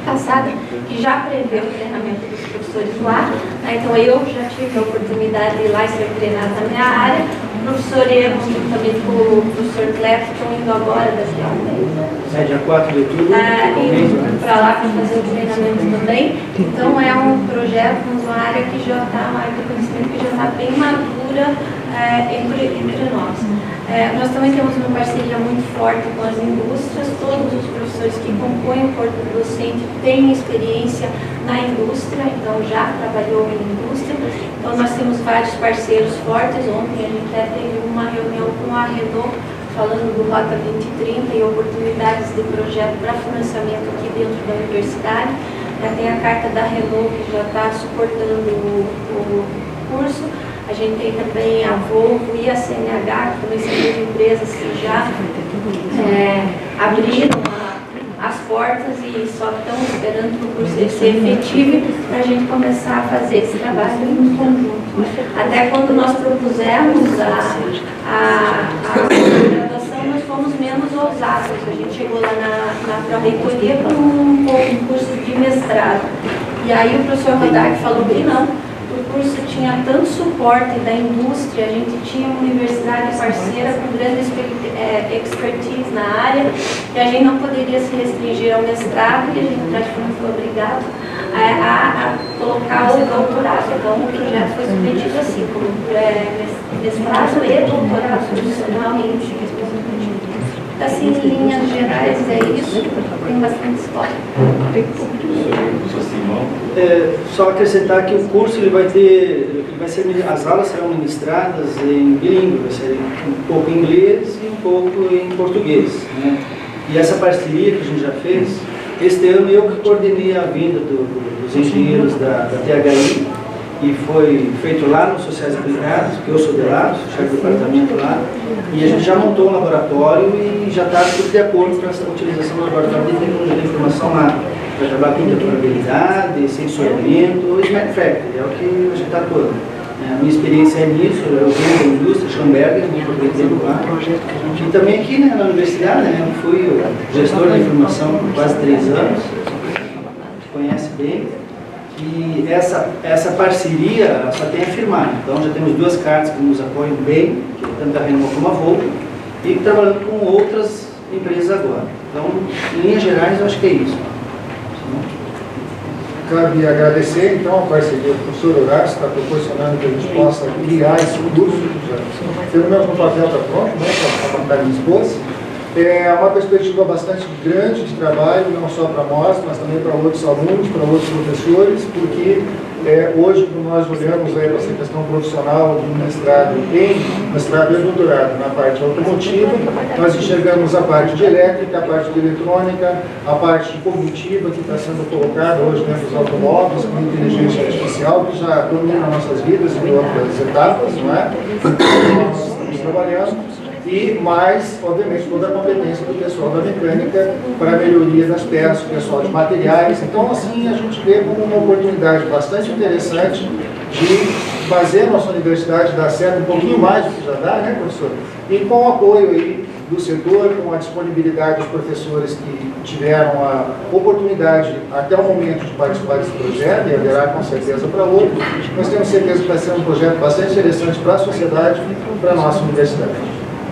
passada, que já prevê o treinamento dos professores lá. Então eu já tive a oportunidade de ir lá e ser treinado na minha área. O professor Evo, juntamente com o professor Clef, estão indo agora daqui a um mês. Dia 4 de outubro. Indo para lá para fazer o treinamento também. Então é um projeto, uma área que já está, uma área de conhecimento que já está bem madura entre nós. Nós também temos uma parceria muito forte com as indústrias. Todos os professores que compõem o corpo docente têm experiência na indústria, então já trabalhou em indústria. Então nós temos vários parceiros fortes. Ontem a gente até teve uma reunião com a Renault falando do Rota 2030 e oportunidades de projeto para financiamento aqui dentro da universidade. Tem a carta da Renault que já está suportando o curso. A gente tem também a Volvo e a CNH, que também são duas empresas que já abriram as portas e só estão esperando que o curso ser efetivo para a gente começar a fazer esse trabalho em conjunto. Até quando nós propusemos a graduação, nós fomos menos ousados. A gente chegou lá na pró-reitoria com um curso de mestrado. E aí o professor Rodak falou que não. O curso tinha tanto suporte da indústria, a gente tinha uma universidade parceira com grande expertise na área, e a gente não poderia se restringir ao mestrado, e a gente praticamente foi obrigado a colocar o doutorado. Então o projeto foi submetido assim, como mestrado e doutorado profissional em engenharia. Assim, em linhas gerais é isso, tem bastante escola. Só acrescentar que o curso as aulas serão ministradas em bilíngue, vai ser um pouco em inglês e um pouco em português, né? E essa parceria que a gente já fez, este ano eu que coordenei a vinda dos engenheiros da THI, e foi feito lá nos Sociais Aplicados, que eu sou de lá, sou chefe do departamento lá, e a gente já montou um laboratório e já está tudo de acordo com essa utilização do laboratório de tecnologia de informação lá, para trabalhar com interoperabilidade, sensoriamento e smart factory, é o que a gente está atuando. A minha experiência é nisso, eu venho da indústria, Schamberger, muito tempo lá, e também aqui na universidade, eu fui gestor da informação por quase 3 anos, conhece bem. E essa parceria só tem a firmar. Então já temos 2 cartas que nos apoiam bem, tanto a Renault como a Volvo, e trabalhando com outras empresas agora. Então, em linhas gerais, eu acho que é isso. Cabe agradecer, então, a parceria do professor Horácio, está proporcionando que a gente possa criar esse curso. Pelo menos no papel está pronto, né, para mandar minha esposa. É uma perspectiva bastante grande de trabalho, não só para nós, mas também para outros alunos, para outros professores, porque hoje, quando nós olhamos para essa questão profissional de mestrado e doutorado na parte automotiva, nós enxergamos a parte de elétrica, a parte de eletrônica, a parte cognitiva que está sendo colocada hoje dentro dos automóveis, com inteligência artificial, que já domina nossas vidas em outras etapas, não é? Nós estamos trabalhando. E mais, obviamente, toda a competência do pessoal da mecânica para a melhoria das peças, o pessoal de materiais. Então, assim, a gente vê como uma oportunidade bastante interessante de fazer a nossa universidade dar certo um pouquinho mais do que já dá, né, professor? E com o apoio aí do setor, com a disponibilidade dos professores que tiveram a oportunidade até o momento de participar desse projeto, e haverá com certeza para outros, nós temos certeza que vai ser um projeto bastante interessante para a sociedade e para a nossa universidade.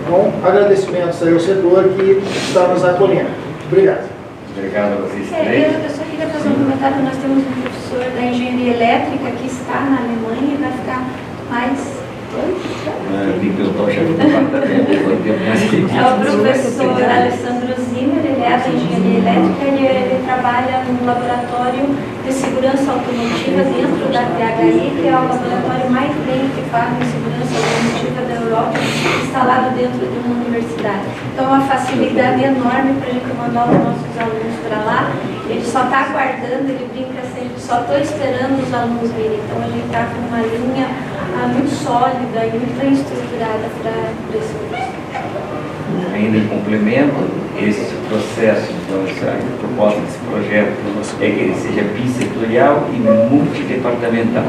Então, agradecimentos aí ao setor que está nos acolhendo. Obrigado. Obrigado a vocês Eu só queria fazer um comentário. Nós temos um professor da engenharia elétrica que está na Alemanha e vai ficar mais 2 anos. É o professor Alessandro Zimmer, ele é é da engenharia elétrica e ele trabalha no laboratório de segurança automotiva dentro da PHI, que é o laboratório mais bem equipado em segurança automotiva da Europa, instalado dentro de uma universidade. Então, uma facilidade enorme para a gente mandar os nossos alunos para lá. Ele só está aguardando, ele brinca sempre, só estou esperando os alunos virem. Então, a gente está com uma linha muito sólida e muito bem estruturada para esse curso. Ainda em complemento, esse processo, então, essa proposta desse projeto é que ele seja bissetorial e multidepartamental.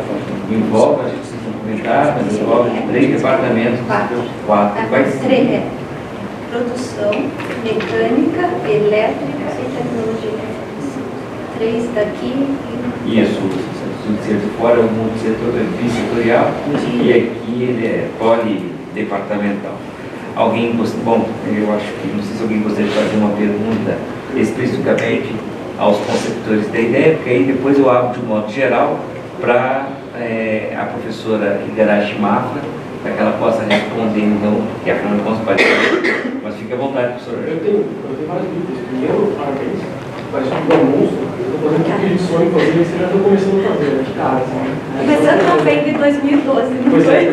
Envolve a justiça complementar, mas envolve 3 departamentos. 4. Quais? 3. Produção, mecânica, elétrica e tecnologia. 3 daqui. Isso, o de fora é o multissetor, é bissetorial, e aqui ele é polidepartamental. Alguém, bom, eu acho que, não sei se alguém gostaria de fazer uma pergunta especificamente aos conceptores da ideia, porque aí depois eu abro de um modo geral para a professora Igarashi Mafra, para que ela possa responder, então, que a Fernanda Ponce pode fazer. Mas fique à vontade, professora. Eu tenho várias dúvidas. Primeiro, parabéns, mas o almoço, eu estou fazendo tudo que ele sonha fazer, você já está começando a fazer, né? Que cara, assim. Começando também de 2012, não Pois foi?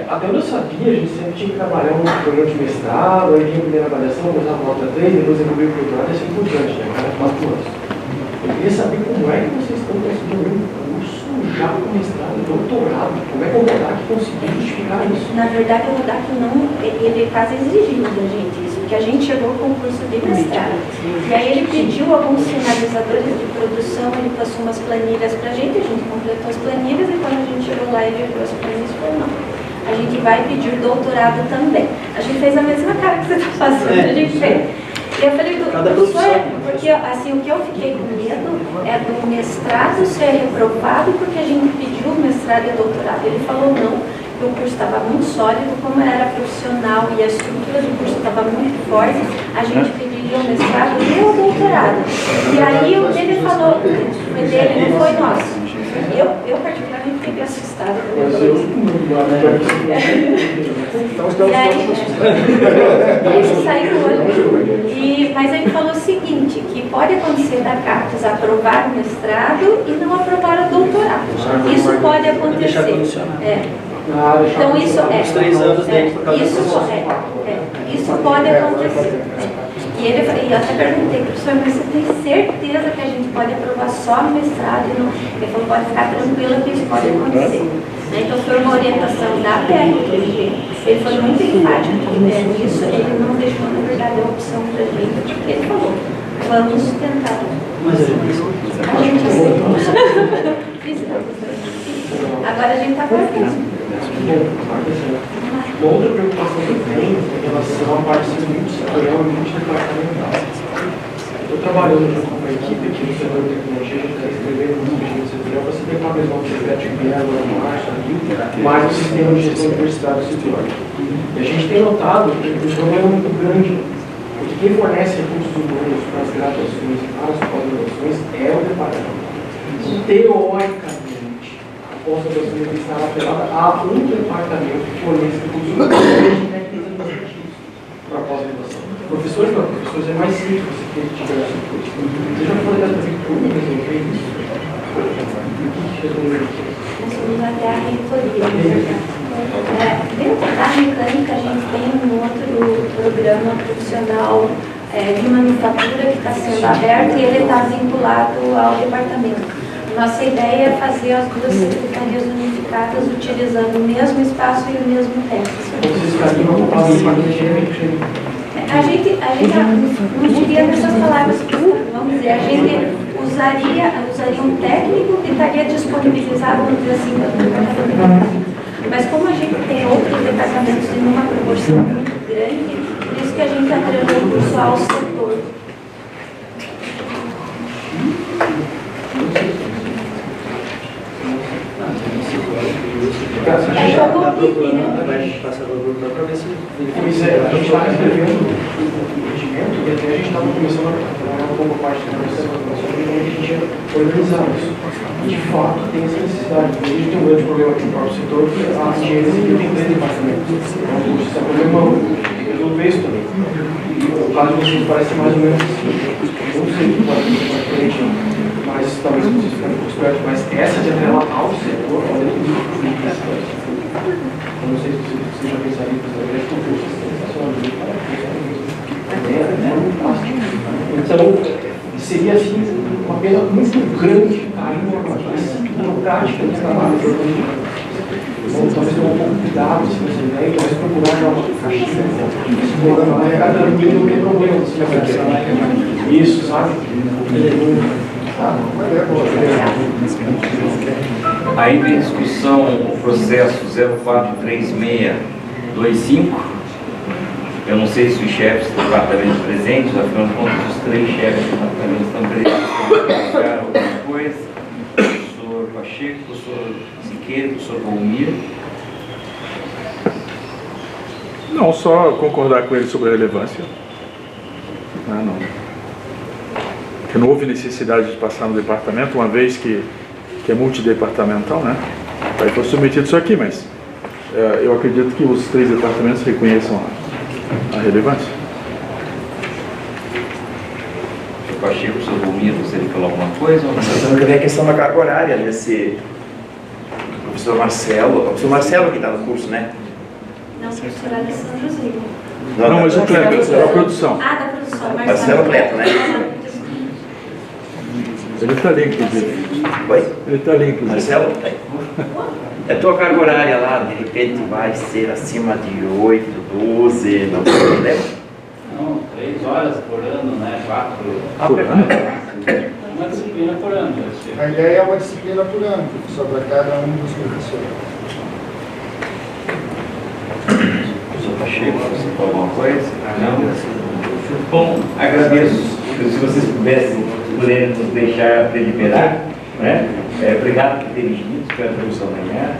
Até onde eu sabia, a gente sempre tinha que trabalhar um programa de mestrado, aí vinha a primeira avaliação, usava nota 3, depois evoluiu o doutorado e assim por diante, né? Cada 4 anos. Eu queria saber como é que vocês estão conseguindo um curso já com mestrado e doutorado. Como é que o Rodac conseguiu justificar isso? Na verdade, o Rodac não, ele quase exigiu da gente isso, porque a gente chegou com o curso de mestrado. E aí ele pediu alguns sinalizadores de produção, ele passou umas planilhas pra gente, a gente completou as planilhas e quando a gente chegou lá ele viu as planilhas e falou, não, a gente vai pedir doutorado também. A gente fez a mesma cara que você está fazendo, a gente fez. E eu falei, professor, porque assim, o que eu fiquei com medo é do mestrado ser reprovado porque a gente pediu o mestrado e doutorado. Ele falou não, que o curso estava muito sólido, como era profissional e a estrutura do curso estava muito forte, a gente pediria o mestrado e o doutorado. E aí ele falou, foi dele, não foi nosso. Eu particularmente fiquei assustada. E aí, ele saiu hoje. Mas ele falou o seguinte, que pode acontecer da CAPES aprovar o mestrado e não aprovar o doutorado. Isso pode acontecer. Então isso isso pode acontecer. E eu até perguntei, professor, mas você tem certeza que a gente pode aprovar só no mestrado? Ele falou, pode ficar tranquila que isso pode acontecer. Então foi uma orientação da PRG. Ele foi muito enfático nisso, ele não deixou, na verdade, a opção para a gente, porque ele falou, vamos tentar. Mas a gente aceitou. Agora a gente está participando. Uma outra preocupação que eu tenho em relação à parte multissetorial e multidepartamental. Estou trabalhando junto com uma equipe aqui no setor de tecnologia, a gente está escrevendo um regime setorial para se adequar mesmo ao projeto de Guilherme, Março, mais o sistema de gestão de universidade setorial. E a gente tem notado que o problema é muito grande, porque quem fornece recursos humanos para as graduações e para as pós-graduações é o departamento. Teoricamente, a pós-graduação deve estar atrelada a um departamento que fornece recursos humanos para a pós-graduação. Professores não, professores é mais simples você ter que tirar essa coisa. Você já foi da prefeitura resolver isso? Nós somos até a reitoria. Dentro da mecânica, a gente tem um outro programa profissional de manufatura que está sendo aberto e ele está vinculado ao departamento. Nossa ideia é fazer as duas secretarias unificadas utilizando o mesmo espaço e o mesmo técnico. A gente não diria nessas palavras, vamos dizer, a gente usaria um técnico que estaria disponibilizado, vamos dizer assim, no departamento. Mas como a gente tem outros departamentos em uma proporção muito grande, por isso que a gente atrelou o curso ao setor. Pois é, a gente está escrevendo o regimento e até a gente estava começando a trabalhar um pouco a parte da nossa informação de como a gente ia organizar isso. E de fato tem essa necessidade. A gente tem um grande problema aqui no próprio setor, que a engenharia civil tem 3 departamentos. Então, esse é um problema, tem que resolver isso também. caso de vocês parece mais ou menos assim. Eu não sei o que pode ser diferente, mas talvez vocês fiquem um pouco espertos, mas essa de atrelar ao setor, olha que eu não sei se vocês já pensaram em fazer a cultura, então, seria assim uma pena muito grande a burocrática do trabalho. Então, talvez ter um pouco de cuidado, se você der, e talvez procurar já uma caixinha. Cada ninguém não tem problema, você vai pensar isso, sabe? Aí vem discussão o processo 043625. Eu não sei se os chefes do departamento presentes, afinal de contas, os 3 chefes do departamento estão presentes para alguma coisa. O professor Pacheco, o professor Siqueira, o professor Volmir. Não, só concordar com ele sobre a relevância. Não. Porque não houve necessidade de passar no departamento, uma vez que é multidepartamental, né? Aí foi submetido isso aqui, mas eu acredito que os 3 departamentos reconheçam a relevância. O Pacheco, o professor Volmir, você quer falar alguma coisa? Também a questão da carga horária desse professor Marcelo. O professor Marcelo que está no curso, né? Não, professor Alessandro Zigo. Não, mas o Cleber, da produção. Ah, da produção. Marcelo Cleto, né? Ele está ali, inclusive. Oi? Ele está ali, inclusive. Marcelo? A tua carga horária lá, de repente, vai ser acima de 8, 12, não tem problema? Não, 3 horas por ano, né? 4 por ano? Uma disciplina por ano. A ideia é uma disciplina por ano, professor, para cada um dos professores. Professor Pacheco, você falou alguma coisa? Não? Bom, agradeço. Se vocês puderem nos deixar deliberar, né? Obrigado por terem vindo, espero que vocês amanhã.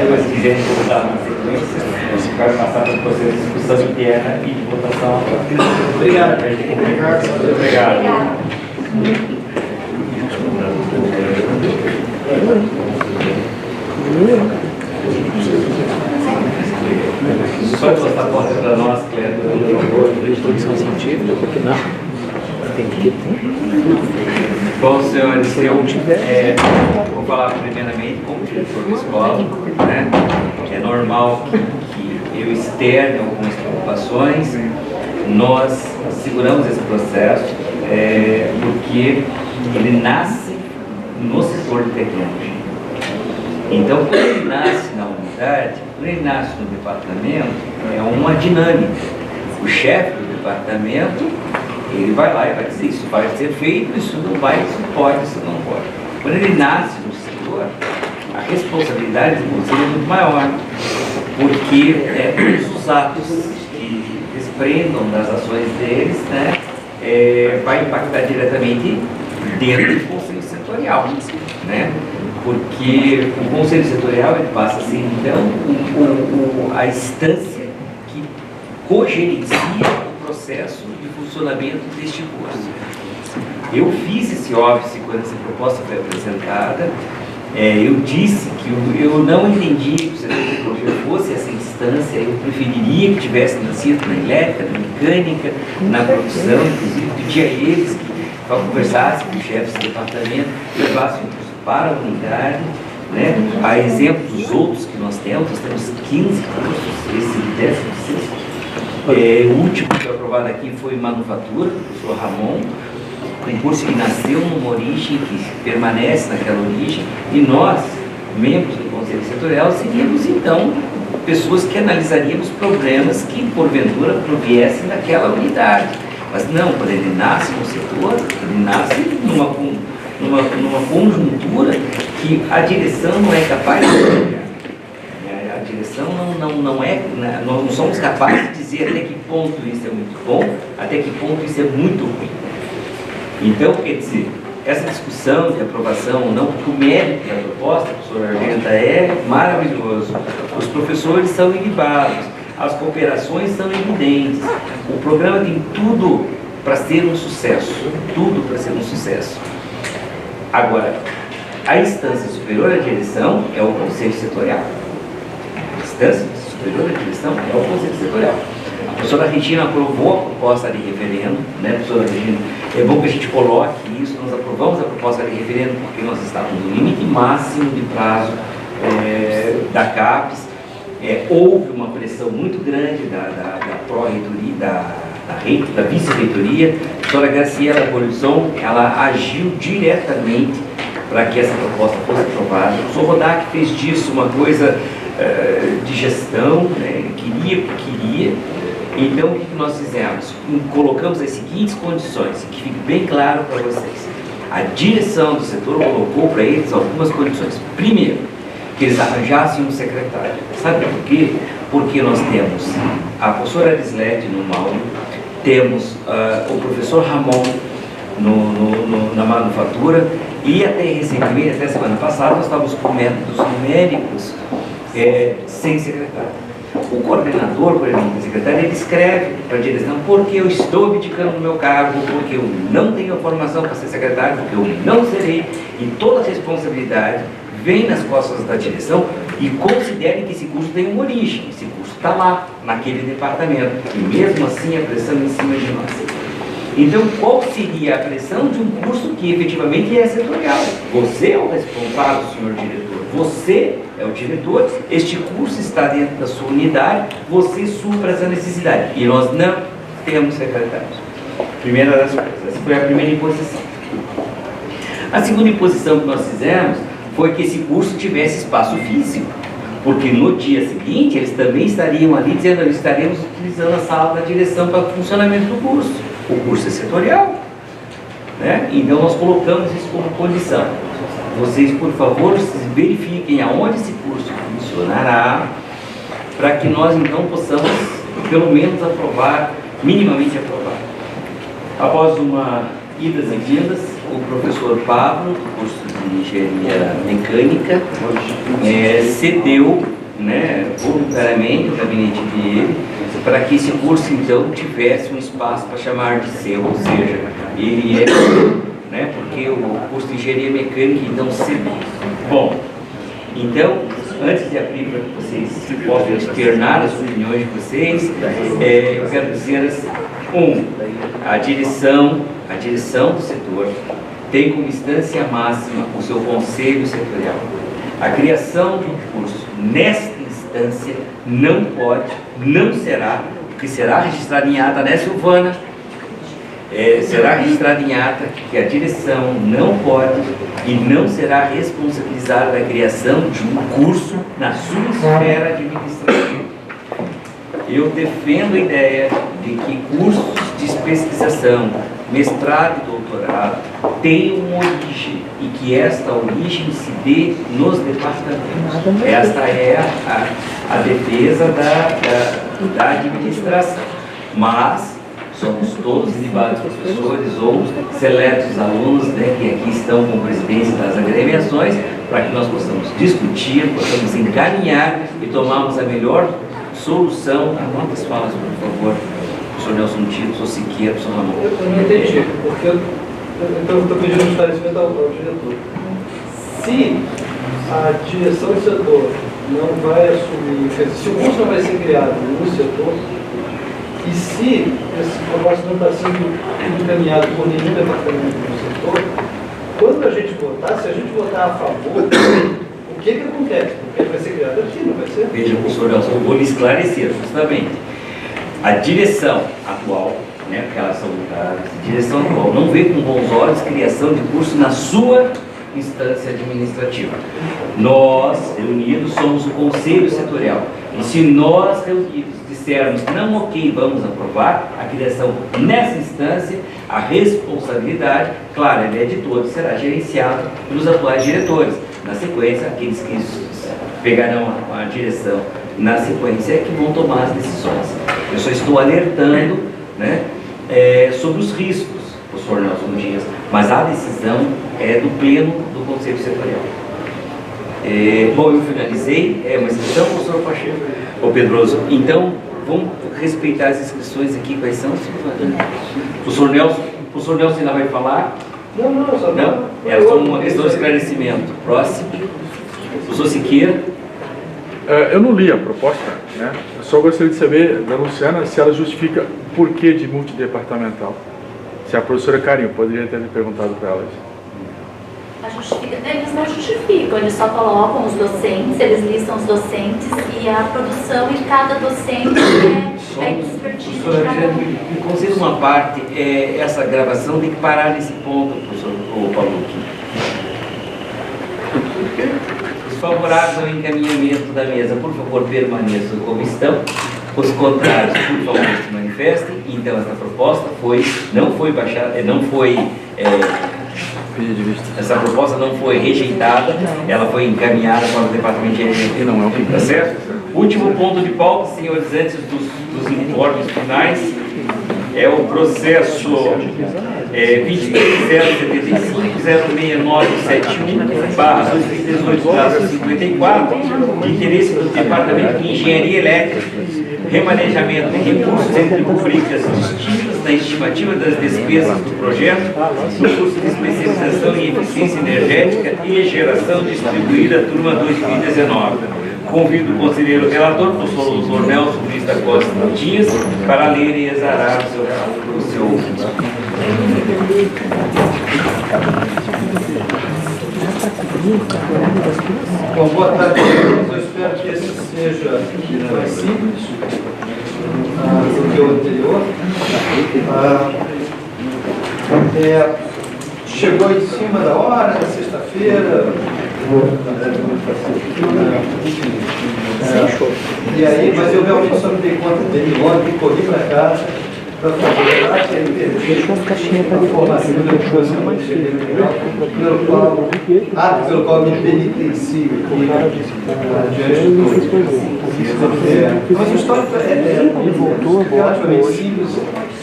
Mas se quiserem voltar na sequência, a gente vai passar para o processo de discussão interna e de votação. Obrigado. Obrigado. Só passar a porta para nós, Cleber. Introdução científica, porque não? Tem que ter. Bom, senhores, vou falar primeiramente como diretor da escola, né? É normal que eu externe algumas preocupações. Nós seguramos esse processo porque ele nasce no setor de tecnologia. Então, quando ele nasce na unidade, quando ele nasce no departamento, é uma dinâmica. O chefe do departamento, ele vai lá e vai dizer, isso vai ser feito, isso não vai, isso pode, isso não pode. Quando ele nasce no setor, a responsabilidade do conselho é muito maior, porque todos os atos que desprendam das ações deles, né, vai impactar diretamente dentro do conselho setorial, né? Porque o conselho setorial ele passa a ser, então, a instância que cogerencia o processo de funcionamento deste curso. Eu fiz esse óbice quando essa proposta foi apresentada. Eu disse que eu não entendia que o setor de tecnologia fosse essa instância. Eu preferiria que tivesse nascido na elétrica, na mecânica, na produção. Inclusive, pedi a eles que conversassem com os chefes de departamento, levassem o curso para a unidade, né? A exemplo dos outros que nós temos 15 cursos, esse 16º. O último que foi aprovado aqui foi manufatura, do professor Ramon, um curso que nasceu numa origem, que permanece naquela origem, e nós, membros do Conselho Setorial, seríamos então pessoas que analisaríamos problemas que porventura proviessem daquela unidade. Mas não, quando ele nasce no setor, ele nasce numa conjuntura que a direção não é capaz de olhar. A direção nós não somos capazes de dizer até que ponto isso é muito bom, até que ponto isso é muito ruim. Então, quer dizer, essa discussão de aprovação ou não, porque o mérito da proposta, professor Argenta, é maravilhoso. Os professores são ilibados, as cooperações são evidentes. O programa tem tudo para ser um sucesso, tudo para ser um sucesso. Agora, a instância superior à direção é o Conselho Setorial. A instância superior à direção é o Conselho Setorial. A professora Regina aprovou a proposta de referendo, né, professora Regina? É bom que a gente coloque isso, nós aprovamos a proposta de referendo porque nós estávamos no limite máximo de prazo da CAPES. Houve uma pressão muito grande da pró-reitoria, da vice-reitoria. A professora Graciela Bolson, ela agiu diretamente para que essa proposta fosse aprovada. O professor Rodak fez disso uma coisa de gestão, né? Queria. Então, o que nós fizemos? Colocamos as seguintes condições, que fique bem claro para vocês. A direção do setor colocou para eles algumas condições. Primeiro, que eles arranjassem um secretário. Sabe por quê? Porque nós temos a professora Arislete no Mauro, temos o professor Ramon na manufatura, e até recentemente, até semana passada, nós estávamos com métodos numéricos sem secretário. O coordenador, por exemplo, o secretário, ele escreve para a direção porque eu estou abdicando do meu cargo, porque eu não tenho a formação para ser secretário, porque eu não serei, e toda a responsabilidade vem nas costas da direção. E considerem que esse curso tem uma origem, esse curso está lá, naquele departamento, e mesmo assim a pressão em cima de nós. Então, qual seria a pressão de um curso que efetivamente é setorial? Você é o responsável, senhor diretor, você é o diretor, este curso está dentro da sua unidade, você supra essa necessidade. E nós não temos secretários. Primeira das coisas, essa foi a primeira imposição. A segunda imposição que nós fizemos foi que esse curso tivesse espaço físico, porque no dia seguinte eles também estariam ali dizendo, estaremos utilizando a sala da direção para o funcionamento do curso. O curso é setorial, né? Então nós colocamos isso como condição. Vocês, por favor, verifiquem aonde esse curso funcionará, para que nós então possamos pelo menos aprovar, minimamente aprovar. Após uma idas e vindas, o professor Pablo, do curso de Engenharia Mecânica, cedeu, né, voluntariamente o gabinete dele, para que esse curso então tivesse um espaço para chamar de seu, ou seja, ele né, porque o curso de Engenharia Mecânica então cedeu. Bom, então, antes de abrir para que vocês possam externar as opiniões de vocês, eu quero dizer assim, a direção do setor tem como instância máxima o seu conselho setorial. A criação de um curso nesta instância não pode, não será, porque será registrado em ata, né, Silvana? Será registrado em ata que a direção não pode e não será responsabilizada da criação de um curso na sua esfera administrativa. Eu defendo a ideia de que cursos de pesquisação, mestrado e doutorado tenham uma origem e que esta origem se dê nos departamentos. Esta é a defesa da administração. Mas somos todos libados professores ou seletos alunos, né, que aqui estão com presidência das agremiações, para que nós possamos discutir, possamos encaminhar e tomarmos a melhor solução. Quantas falas, por favor? Professor Nelson Tito, professor Siqueira, professor Ramon. Eu não entendi, porque eu estou pedindo um esclarecimento ao diretor. Se a direção do setor não vai assumir, se o curso não vai ser criado no setor, e se esse propósito não está sendo encaminhado por nenhum departamento do setor, quando a gente votar, se a gente votar a favor, o que acontece? Porque vai ser criado aqui, não vai ser? Veja, professor Nelson, eu vou lhe esclarecer, justamente. A direção atual, né, porque elas são mudadas, a direção atual não vê com bons olhos criação de curso na sua instância administrativa. Nós, reunidos, somos o conselho setorial. E se nós, reunidos, dissermos não, ok, vamos aprovar a criação nessa instância, a responsabilidade, claro, ela é de todos, será gerenciado pelos atuais diretores. Na sequência, aqueles que pegarão a direção na sequência é que vão tomar as decisões. Eu só estou alertando, né, sobre os riscos, professor Nelson Dias, mas a decisão é do pleno do Conselho Setorial. Bom, eu finalizei, uma inscrição, professor Pacheco, ô Pedroso. Então, vamos respeitar as inscrições aqui, quais são? Professor Nelson ainda vai falar? Não, só não. É só uma questão de esclarecimento. Próximo. Professor Siqueira. Eu não li a proposta, né? Eu só gostaria de saber da Luciana se ela justifica o porquê de multidepartamental. Se a professora Carinho poderia ter perguntado para ela isso. Eles não justificam, eles só colocam os docentes, eles listam os docentes e a produção e cada docente é expertise de cada um. Me conceda uma parte, essa gravação tem que parar nesse ponto, professor Paulo. Os favoráveis ao encaminhamento da mesa, por favor, permaneçam como estão. Os contrários, por favor, se manifestem. Então, essa proposta não foi baixada, essa proposta não foi rejeitada, ela foi encaminhada para o Departamento de Engenharia. Não é o que está certo? Último ponto de pauta, senhores, antes dos informes finais, é o processo 23.075.0971/2018/54, interesse do Departamento de Engenharia Elétrica, remanejamento de recursos entre rubricas distintas na estimativa das despesas do projeto, no curso de especialização em eficiência energética e geração distribuída, turma 2019. Convido o conselheiro relator, o professor Dr. Nelson Luiz da Costa Dias, para ler e exarar o seu Bom, boa tarde a todos. Eu espero que esse seja mais simples do que o anterior. Chegou em cima da hora, na sexta-feira. E aí, mas eu realmente só me dei conta dele ontem, corri para casa para fazer a formação pelo qual me penitencio diante de todos. Mas o histórico é relativamente simples.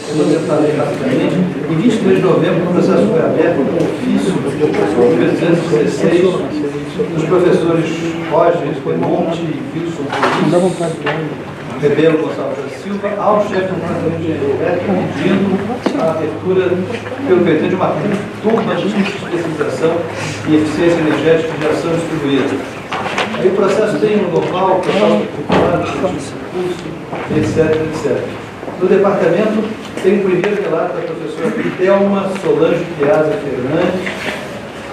Eu vou tentar ler rapidamente. Em 23 de novembro, o processo foi aberto com ofício do 316 dos professores Roger Monte e Wilson Rebelo Gonçalves da Silva ao chefe do Departamento de Engenharia Elétrica pedindo a abertura pelo PT de uma turma de especialização em eficiência energética e geração distribuída. Aí o processo tem um local, o pessoal popular, curso, etc, etc. No departamento tem o primeiro relato da professora Thelma Solange Piazza Fernandes,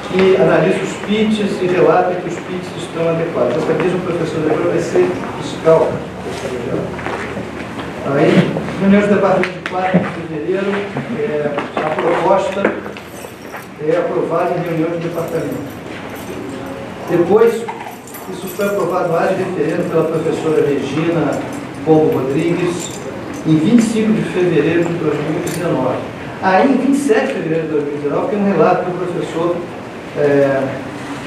que analisa os pitches e relata que os pitches estão adequados. Essa vez o professor vai ser fiscal. Aí, reunião do departamento de 4 de fevereiro, a proposta é aprovada em reunião de departamento. Depois, isso foi aprovado lá de referendo pela professora Regina Pombo Rodrigues, em 25 de fevereiro de 2019. Aí, em 27 de fevereiro de 2019, tem um relato do professor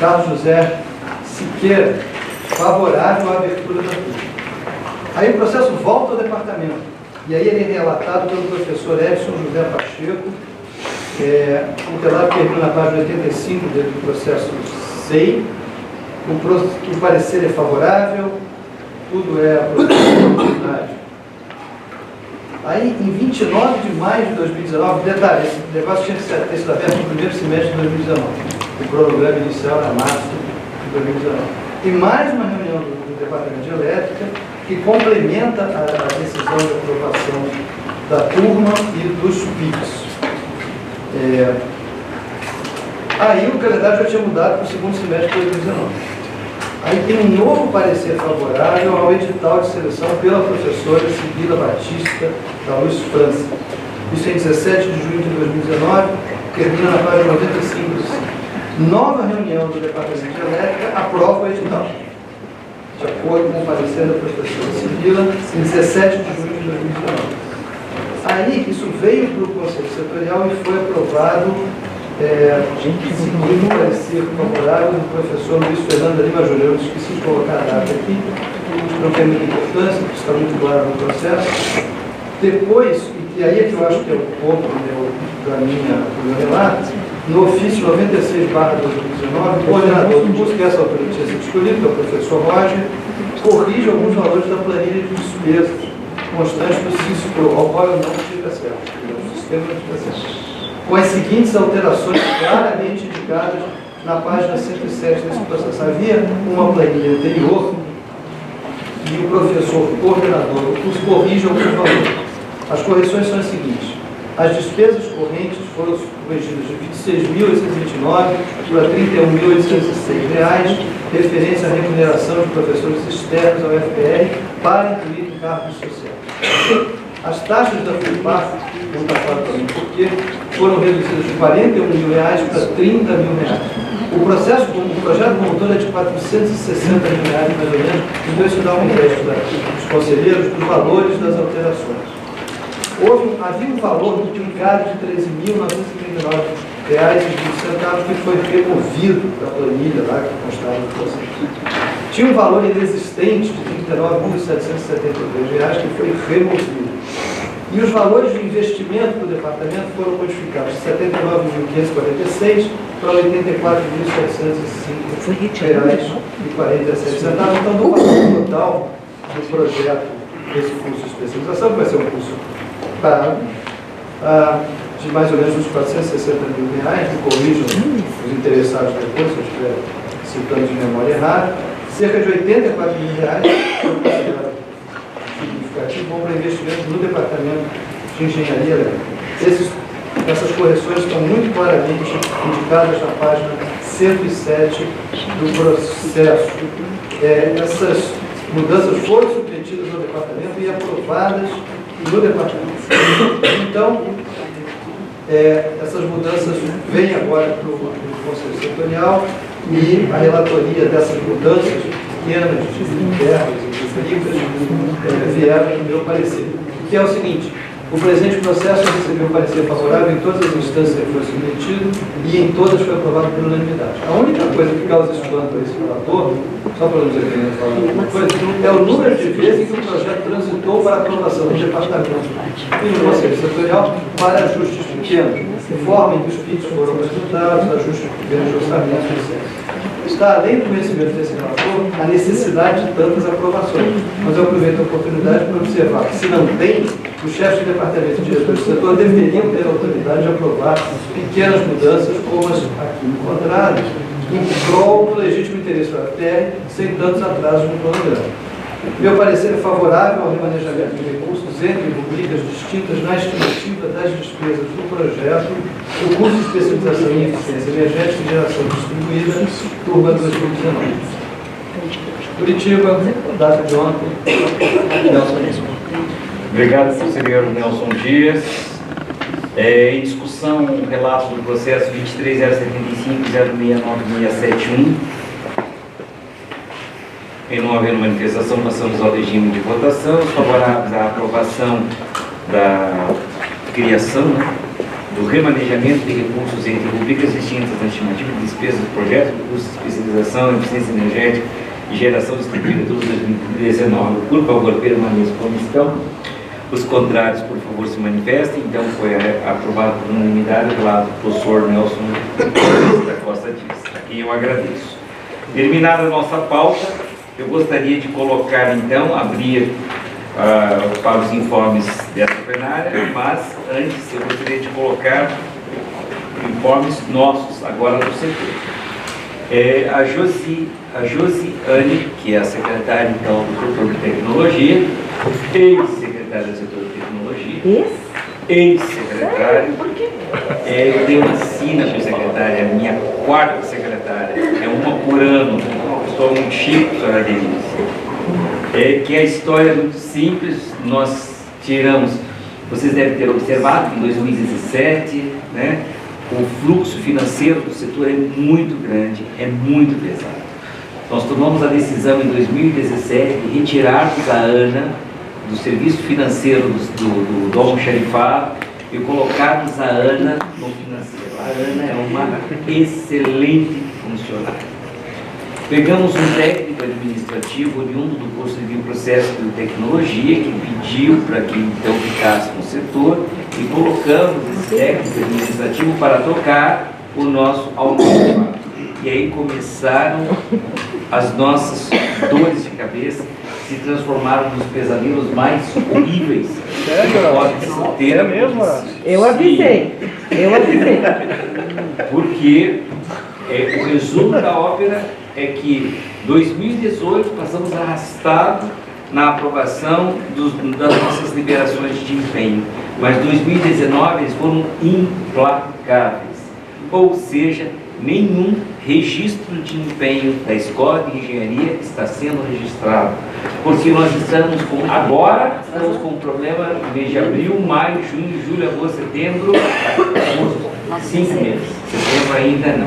Carlos José Siqueira, favorável à abertura da turma. Aí o processo volta ao departamento, e aí ele é relatado pelo professor Edson José Pacheco, o relato termina na página 85 do processo SEI, o parecer é favorável, tudo é aprovado. Aí, em 29 de maio de 2019, detalhe, esse negócio tinha que ser aberto no primeiro semestre de 2019, o cronograma inicial era março de 2019. Tem mais uma reunião do Departamento de Elétrica, que complementa a decisão de aprovação da turma e dos PIBs. Aí o calendário já tinha mudado para o segundo semestre de 2019. Aí tem um novo parecer favorável ao edital de seleção pela professora Sibila Batista da Luiz França. Isso em 17 de junho de 2019, termina na página 95. Nova reunião do Departamento de Elétrica aprova o edital, de acordo com o parecer da professora Sibila, em 17 de junho de 2019. Aí, isso veio para o Conselho Setorial e foi aprovado, seguindo o parecer favorável do professor Luiz Fernando Lima Júnior. Eu esqueci de colocar a data aqui, não tem muita importância, porque está muito claro no processo. Depois, e aí é que eu acho que é o ponto do meu relato, no ofício 96/2019, o coordenador do curso, que essa altura tinha sido escolhido, que é o professor Roger, corrige alguns valores da planilha de despesa constante do CISPRO, ao qual eu não tive acesso. O sistema não tive acesso. Com as seguintes alterações claramente indicadas na página 107 desse processo. Havia uma planilha anterior e o professor coordenador do curso corrige alguns valores. As correções são as seguintes. As despesas correntes foram corrigidas de R$ 26.829 para R$ 31.806, referência à remuneração de professores externos ao FPR para incluir encargos sociais. As taxas da FUPAR, não está claro também porque, foram reduzidas de R$ 41 mil para R$ 30 mil. O projeto promotor é de R$ 460 mil, mais ou menos, então isso dá um crédito dos conselheiros dos valores das alterações. Havia um valor duplicado de R$ 13.939,20 que foi removido da planilha lá que constava no processo. Tinha um valor inexistente de R$ 39.773 que foi removido. E os valores de investimento do departamento foram modificados de R$ 79.546 para R$ 84.705,47. Então, do valor total do projeto desse curso de especialização, que vai ser um curso pago, de mais ou menos uns R$ 460 mil, me corrijam os interessados depois, se eu estiver citando de memória errada, cerca de R$ 84 mil foi considerado significativo bom para investimento no departamento de engenharia elétrica. Essas correções estão muito claramente indicadas na página 107 do processo. Essas mudanças foram submetidas ao departamento e aprovadas no departamento. Então, essas mudanças vêm agora para o Conselho Setorial e a relatoria dessas mudanças pequenas, internas e ricas, vieram no meu parecer. Que é o seguinte: o presente processo recebeu um parecer favorável em todas as instâncias que foi submetido e em todas foi aprovado por unanimidade. A única coisa que causa espanto a esse relator, só para não dizer que ele falar alguma coisa, é o número de vezes que o projeto transitou para aprovação do departamento e no Conselho Setorial para ajustes pequenos, de forma em que os PITs foram apresentados, ajustes pequenos de orçamento, etc. Está além do conhecimento desse relator a necessidade de tantas aprovações. Mas eu aproveito a oportunidade para observar que, se não tem, os chefes de departamento e diretores do setor deveriam ter a autoridade de aprovar pequenas mudanças, como as aqui encontradas, em prol do legítimo interesse do FPR, sem tantos atrasos no cronograma. Meu parecer é favorável ao remanejamento de recursos entre rubricas distintas na estimativa das despesas do projeto, o curso de especialização em eficiência energética e geração distribuída, turma 2019. Curitiba, data de ontem, Nelson Dias. Obrigado, conselheiro Nelson Dias. Em discussão, o relato do processo 23.075.069.671. Em não havendo manifestação, passamos ao regime de votação. Os favoráveis à aprovação da criação, do remanejamento de recursos entre rubricas distintas na estimativa de despesas do projeto, do curso de especialização em eficiência energética e geração distribuída de 2019. Por favor, permaneçam como estão. Os contrários, por favor, se manifestem. Então, foi aprovado por unanimidade o relato do professor Nelson da Costa Dias, a quem eu agradeço. Terminada a nossa pauta, eu gostaria de colocar, então, abrir para os informes dessa plenária, mas antes eu gostaria de colocar informes nossos, agora do setor. A Josiane, que é a secretária, então, do setor de tecnologia, ex-secretária do setor de tecnologia, ex-secretária, eu tenho uma sina com secretária, é a minha quarta secretária, é uma por ano, estou muito chique, senhora Denise. Que a história é muito simples, nós tiramos, vocês devem ter observado que em 2017, né, o fluxo financeiro do setor é muito grande, é muito pesado. Nós tomamos a decisão em 2017 de retirarmos a ANA do serviço financeiro do Dom Xerifá e colocarmos a ANA no financeiro. A ANA é uma excelente funcionária. Pegamos um técnico administrativo oriundo do curso de Bioprocesso e Tecnologia, que pediu para que então ficasse no setor, e colocamos esse técnico administrativo para tocar o nosso almoço. E aí começaram as nossas dores de cabeça, se transformaram nos pesadelos mais horríveis. É mesmo? Eu avisei. Porque o resumo da ópera é que 2018 passamos arrastado na aprovação das nossas liberações de empenho, mas 2019 eles foram implacáveis, ou seja, nenhum registro de empenho da Escola de Engenharia está sendo registrado, porque nós estamos com um problema no mês de abril, maio, junho, julho, agosto, setembro, 5 meses, setembro ainda não.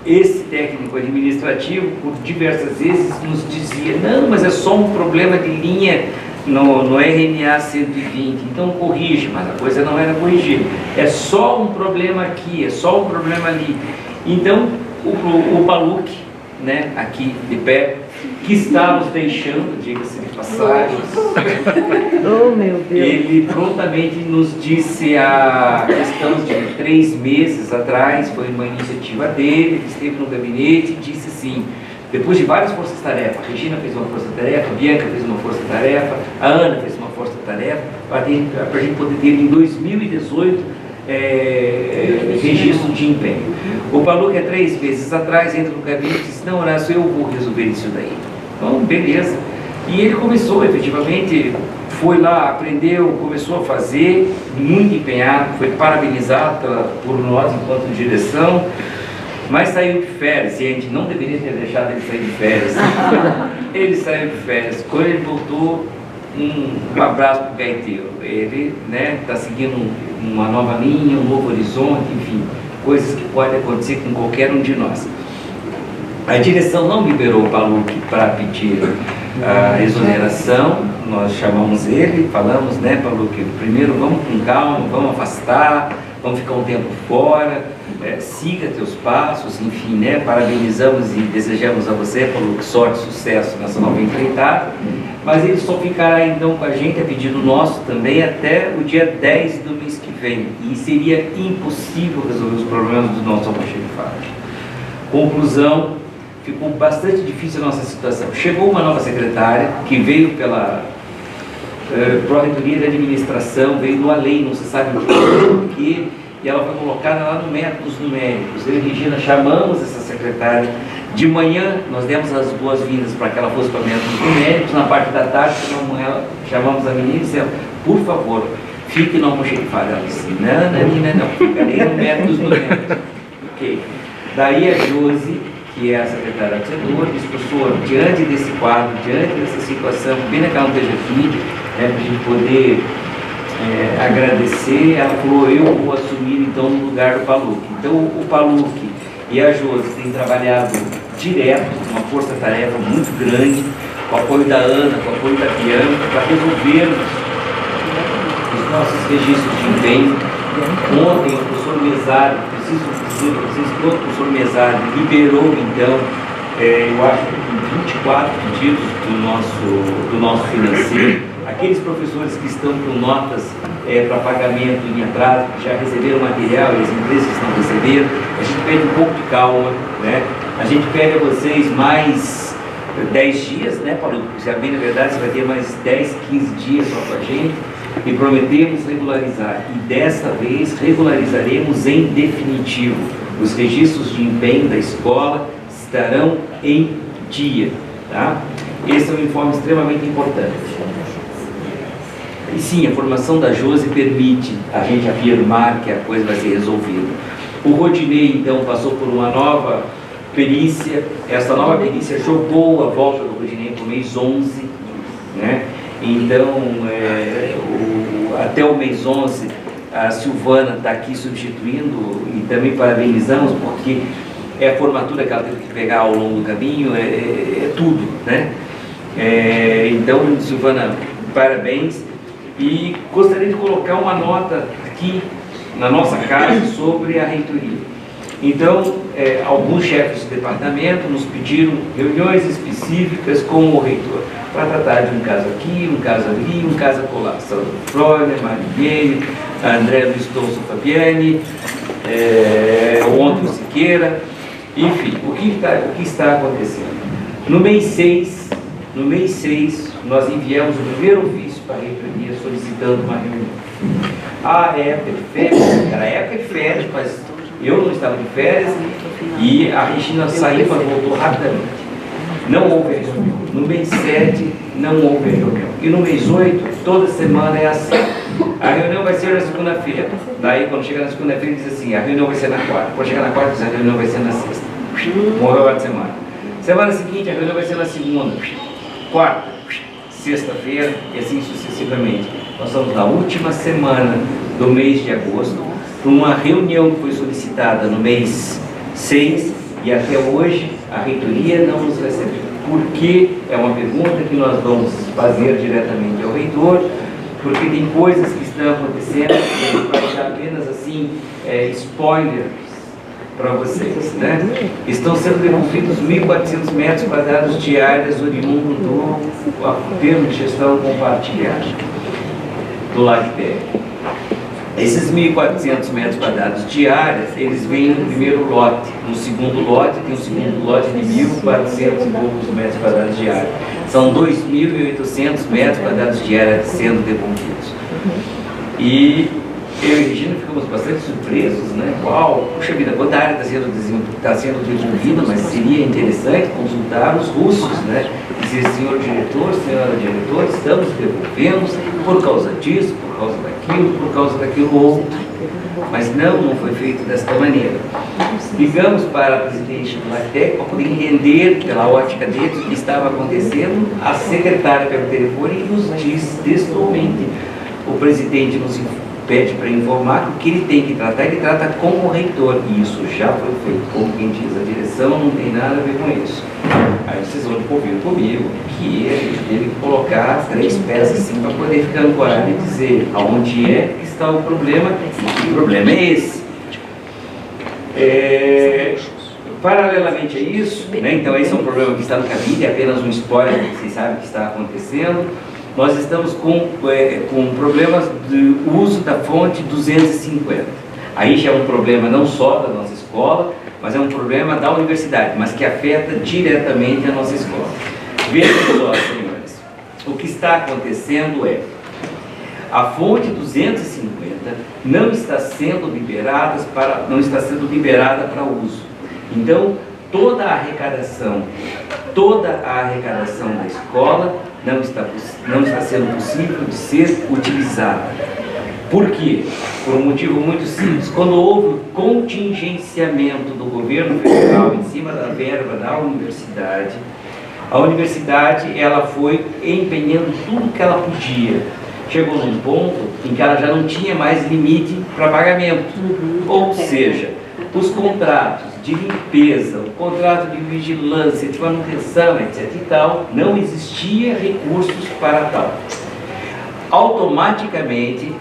Esse técnico administrativo, por diversas vezes, nos dizia, não, mas é só um problema de linha no RNA 120, então corrige, mas a coisa não era corrigir, é só um problema aqui, é só um problema ali. Então, o Paluk, né, aqui de pé, que está nos deixando, diga-se de passagem, Oh, meu Deus. ele prontamente nos disse há questão de 3 meses atrás, foi uma iniciativa dele, ele esteve no gabinete e disse assim, depois de várias forças-tarefa, a Regina fez uma força-tarefa, a Bianca fez uma força-tarefa, a Ana fez uma força-tarefa, para a gente poder ter em 2018 registro de empenho. O Paluk, 3 meses atrás, entra no gabinete e disse, não, Horácio, eu vou resolver isso daí. Então, beleza. E ele começou, efetivamente, foi lá, aprendeu, começou a fazer, muito empenhado, foi parabenizado por nós enquanto direção, mas saiu de férias, e a gente não deveria ter deixado ele sair de férias. Ele saiu de férias. Quando ele voltou, um abraço para o gaiteiro. Ele está seguindo uma nova linha, um novo horizonte, enfim, coisas que podem acontecer com qualquer um de nós. A direção não liberou o Paluk para pedir a exoneração, nós chamamos ele, falamos, né, Paluk, primeiro vamos com calma, vamos afastar, vamos ficar um tempo fora, siga teus passos, enfim, né, parabenizamos e desejamos a você, Paluk, sorte, sucesso nessa nova empreitada, mas ele só ficará então com a gente, a pedido nosso também, até o dia 10 do mês que vem, e seria impossível resolver os problemas do nosso almoxarifado. Conclusão, ficou bastante difícil a nossa situação. Chegou uma nova secretária, que veio pela Pró-Reitoria de Administração, veio do além, não se sabe o que, e ela foi colocada lá no métodos numéricos. Eu e Regina chamamos essa secretária. De manhã, nós demos as boas-vindas para que ela fosse para métodos numéricos. Na parte da tarde, chamamos a menina e dissemos, por favor, fique no almoxarifado. Ela disse, não, ficarei no métodos numéricos. Ok. Daí a Josi, que é a secretária do setor, disse, professor, diante desse quadro, diante dessa situação, pena que ela não esteja aqui, para a gente poder agradecer, ela falou, eu vou assumir então no lugar do Paluk. Então o Paluk e a Josi têm trabalhado direto, uma força-tarefa muito grande, com o apoio da Ana, com o apoio da Bianca, para resolvermos os nossos registros de empenho. Ontem o professor Mesário, o professor Mesário liberou então, eu acho que 24 pedidos do nosso financeiro. Aqueles professores que estão com notas para pagamento em atraso, que já receberam material e as empresas que estão recebendo, a gente pede um pouco de calma, né? A gente pede a vocês mais 10 dias, né, Paulo? Se a bem na verdade, você vai ter mais 10, 15 dias só com a gente, e prometemos regularizar. E dessa vez regularizaremos em definitivo. Os registros de empenho da escola estarão em dia, tá? Esse é um informe extremamente importante. E sim, a formação da Josi permite a gente afirmar que a coisa vai ser resolvida. O Rodinei, então, passou por uma nova perícia. Essa nova perícia jogou a volta do Rodinei para o mês 11, né? Então, até o mês 11, a Silvana está aqui substituindo e também parabenizamos, porque é a formatura que ela teve que pegar ao longo do caminho, é tudo, né? Então, Silvana, parabéns. E gostaria de colocar uma nota aqui na nossa casa sobre a reitoria. Então, alguns chefes de departamento nos pediram reuniões específicas com o reitor, para tratar de um caso aqui, um caso ali, um caso acolá. Sandro Freuler, Mariviene, André Luiz Tonso Fabiani, ontem o Siqueira, enfim, o que está acontecendo? No mês 6, nós enviamos o primeiro ofício para a reitoria solicitando uma reunião. A época de férias, era época de férias, mas eu não estava de férias e a Regina saiu, mas voltou rapidamente. não houve reunião. No mês 7, não houve reunião. E no mês 8, toda semana é assim. A reunião vai ser na segunda-feira. Daí, quando chega na segunda-feira, diz assim, a reunião vai ser na quarta. Quando chegar na quarta, diz a reunião vai ser na sexta. Morreu a semana. Semana seguinte, a reunião vai ser na segunda. Quarta, sexta-feira, e assim sucessivamente. Nós estamos na última semana do mês de agosto, para uma reunião que foi solicitada no mês 6, e até hoje a reitoria não nos recebeu. Por que? É uma pergunta que nós vamos fazer diretamente ao reitor, porque tem coisas que estão acontecendo, ele vai dar apenas assim, spoilers para vocês, né? Estão sendo devolvidos 1.400 metros quadrados de áreas oriundo do termo de gestão compartilhada do LAGPEC. Esses 1.400 metros quadrados de áreas, eles vêm no primeiro lote. No segundo lote, tem um segundo lote de 1.400 e poucos metros quadrados de área. São 2.800 metros quadrados de área sendo devolvidos. E eu e Regina ficamos bastante surpresos, né? Uau, puxa vida, quanta área está sendo devolvida, mas seria interessante consultar os russos, né? Dizer, senhor diretor, senhora diretor, estamos devolvendo por causa disso, por causa daquilo outro. Mas não foi feito desta maneira. Ligamos para a presidente do LAGPEC para poder entender, pela ótica deles, o que estava acontecendo. A secretária, pelo telefone, nos diz textualmente: o presidente nos pede para informar que o que ele tem que tratar, ele trata com o reitor. E isso já foi feito. Como quem diz, a direção não tem nada a ver com isso. Aí vocês vão ouvir comigo que a gente teve que colocar 3 peças assim para poder ficar ancorado e dizer aonde é que está o problema. E o problema é esse. Paralelamente a isso, né, então esse é um problema que está no caminho, é apenas um spoiler, vocês sabem o que está acontecendo. Nós estamos com problemas do uso da fonte 250. Aí já é um problema não só da nossa escola, mas é um problema da universidade, mas que afeta diretamente a nossa escola. Vejam só, senhores, o que está acontecendo é, a fonte 250 não está sendo liberada para uso. Então, toda a arrecadação da escola não está sendo possível de ser utilizada. Por quê? Por um motivo muito simples. Quando houve o contingenciamento do governo federal em cima da verba da universidade, a universidade ela foi empenhando tudo que ela podia. Chegou num ponto em que ela já não tinha mais limite para pagamento. Ou seja, os contratos de limpeza, o contrato de vigilância, de manutenção, etc. e tal, não existia recursos para tal. Automaticamente,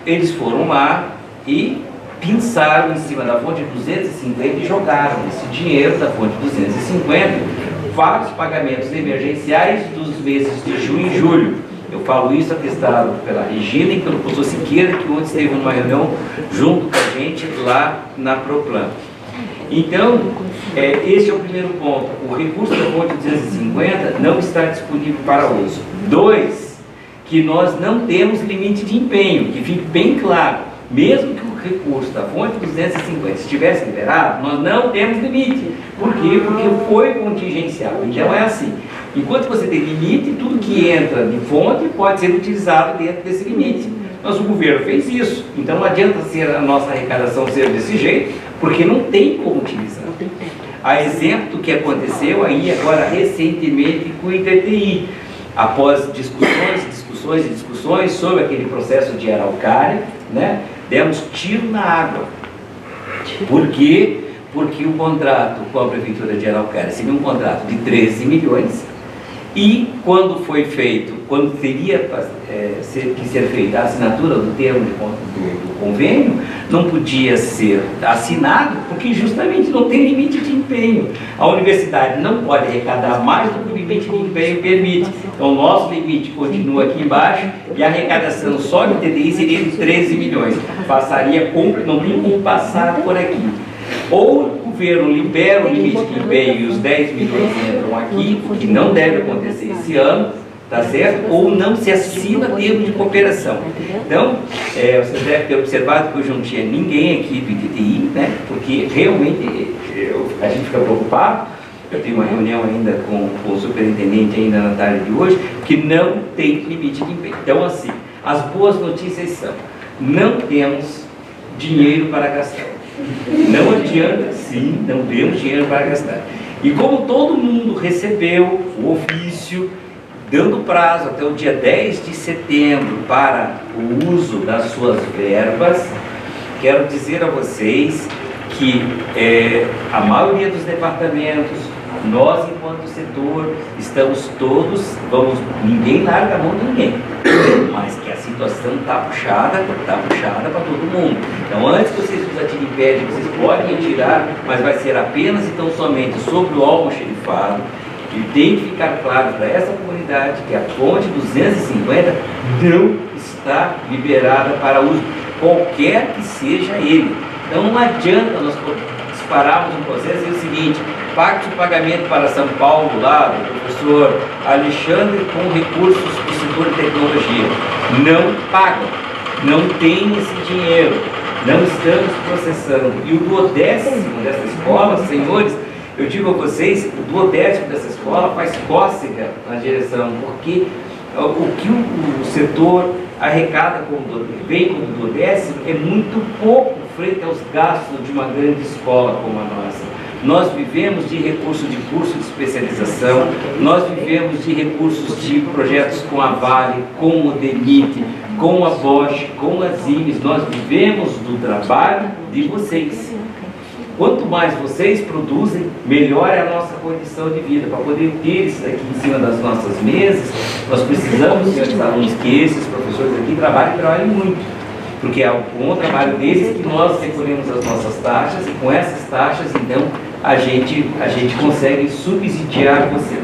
eles foram lá e pinçaram em cima da fonte 250 e jogaram esse dinheiro da fonte 250 vários pagamentos emergenciais dos meses de junho e julho. Eu falo isso atestado pela Regina e pelo professor Siqueira, que ontem esteve numa reunião junto com a gente lá na Proplan. Então, esse é o primeiro ponto. O recurso da fonte 250 não está disponível para uso. 2, que nós não temos limite de empenho, que fique bem claro. Mesmo que o recurso da fonte 250 estivesse liberado, nós não temos limite. Por quê? Porque foi contingenciado. Então é assim. Enquanto você tem limite, tudo que entra de fonte pode ser utilizado dentro desse limite. Mas o governo fez isso. Então não adianta a nossa arrecadação ser desse jeito, porque não tem como utilizar. A exemplo do que aconteceu aí agora recentemente com o ITTI. Após discussões sobre aquele processo de araucária, né, demos tiro na água. Por quê? Porque o contrato com a Prefeitura de Araucária seria um contrato de 13 milhões e quando teria que ser feita a assinatura do termo do convênio, não podia ser assinado porque justamente não tem limite de empenho. A universidade não pode arrecadar mais do que o limite de empenho permite. Então o nosso limite continua aqui embaixo e a arrecadação só de TDI seria de 13 milhões. Não tem como passar por aqui. Ou o governo libera o limite de empenho e os 10 milhões entram aqui, o que não deve acontecer esse ano, tá certo? Ou não se assina termo de cooperação. Então, vocês devem ter observado que hoje não tinha ninguém aqui do ITTI, né? Porque realmente a gente fica preocupado, eu tenho uma reunião ainda com o superintendente ainda na tarde de hoje, que não tem limite de empenho. Então, assim, as boas notícias são, não temos dinheiro para gastar. Não adianta, sim, não temos dinheiro para gastar. E como todo mundo recebeu o ofício, dando prazo até o dia 10 de setembro para o uso das suas verbas, quero dizer a vocês que a maioria dos departamentos, nós enquanto setor, estamos todos, ninguém larga a mão de ninguém, mas que a situação está puxada para todo mundo. Então, antes que vocês nos atirem pedra, vocês podem retirar, mas vai ser apenas e tão somente sobre o almoxerifado. E tem que ficar claro para essa comunidade que a fonte 250 não está liberada para uso, qualquer que seja ele. Então não adianta nós dispararmos um processo e dizer o seguinte: pacto de pagamento para São Paulo, lá do professor Alexandre, com recursos do setor de tecnologia. Não pagam, não tem esse dinheiro, não estamos processando. E o duodécimo dessa escola, senhores, eu digo a vocês, o duodécimo dessa escola faz cócega na direção, porque o que o setor arrecada vem como duodécimo é muito pouco frente aos gastos de uma grande escola como a nossa. Nós vivemos de recursos de curso de especialização, nós vivemos de recursos de projetos com a Vale, com o DENIT, com a Bosch, com as IMES, nós vivemos do trabalho de vocês. Quanto mais vocês produzem, melhor é a nossa condição de vida. Para poder ter isso aqui em cima das nossas mesas, nós precisamos, senhores alunos, que esses professores aqui trabalhem muito. Porque é com o trabalho deles que nós recolhemos as nossas taxas, e com essas taxas, então, a gente consegue subsidiar vocês.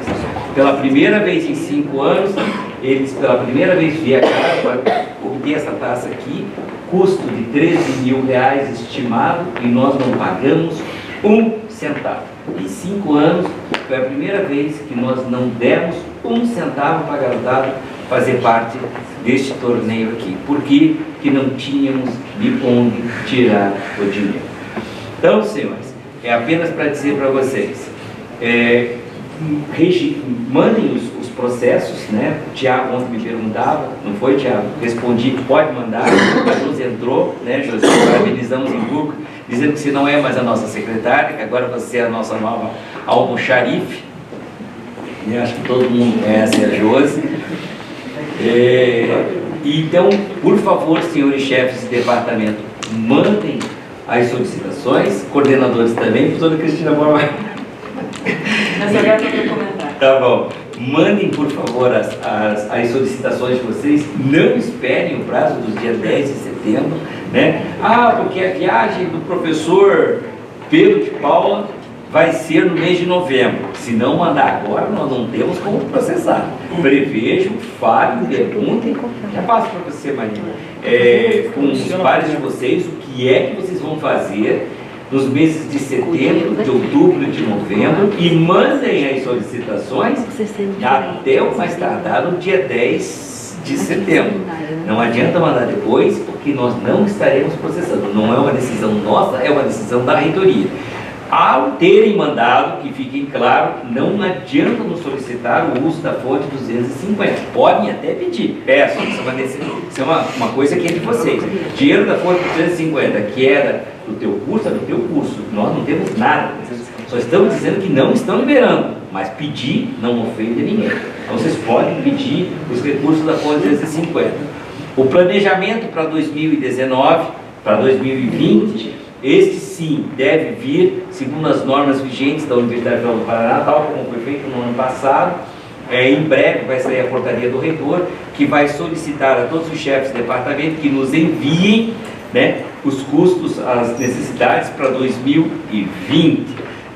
Pela primeira vez em 5 anos, eles pela primeira vez viajaram para obter essa taxa aqui, custo de R$13.000 estimado, e nós não pagamos 1 centavo. Em 5 anos, foi a primeira vez que nós não demos 1 centavo para a garotada fazer parte deste torneio aqui, porque que não tínhamos de onde tirar o dinheiro. Então, senhores, é apenas para dizer para vocês, mandem os processos, né? O Tiago ontem me perguntava, não foi, Tiago? Respondi que pode mandar, mas nos entrou, né, José? Parabenizamos em público, dizendo que se não é mais a nossa secretária, que agora você é a nossa nova almoxarife, acho que todo mundo conhece a Josi. Então, por favor, senhores chefes de departamento, mandem as solicitações, coordenadores também, professora Cristina Borba. Tá bom. Mandem, por favor, as solicitações de vocês, não esperem o prazo dos dias 10 de setembro, né? Porque a viagem do professor Pedro de Paula vai ser no mês de novembro. Se não mandar agora, nós não temos como processar. Prevejam, falem, perguntem. Já passo para você, Maria. Com os pares de vocês, o que é que vocês vão fazer nos meses de setembro, de outubro e de novembro, e mandem as solicitações até o mais tardar no dia 10 de setembro. Não adianta mandar depois, porque nós não estaremos processando. Não é uma decisão nossa, é uma decisão da reitoria. Ao terem mandado, que fiquem claro, não adianta nos solicitar o uso da fonte 250. Podem até pedir, peçam, isso é uma coisa que é de vocês. Dinheiro da fonte 250, que era do teu curso, é do teu curso. Nós não temos nada. Só estamos dizendo que não estão liberando, mas pedir não ofende ninguém. Então vocês podem pedir os recursos da fonte 250. O planejamento para 2019, para 2020, este sim deve vir segundo as normas vigentes da Universidade Federal do Paraná, tal como foi feito no ano passado. Em breve vai sair a portaria do reitor, que vai solicitar a todos os chefes de departamento que nos enviem, né, os custos, as necessidades para 2020.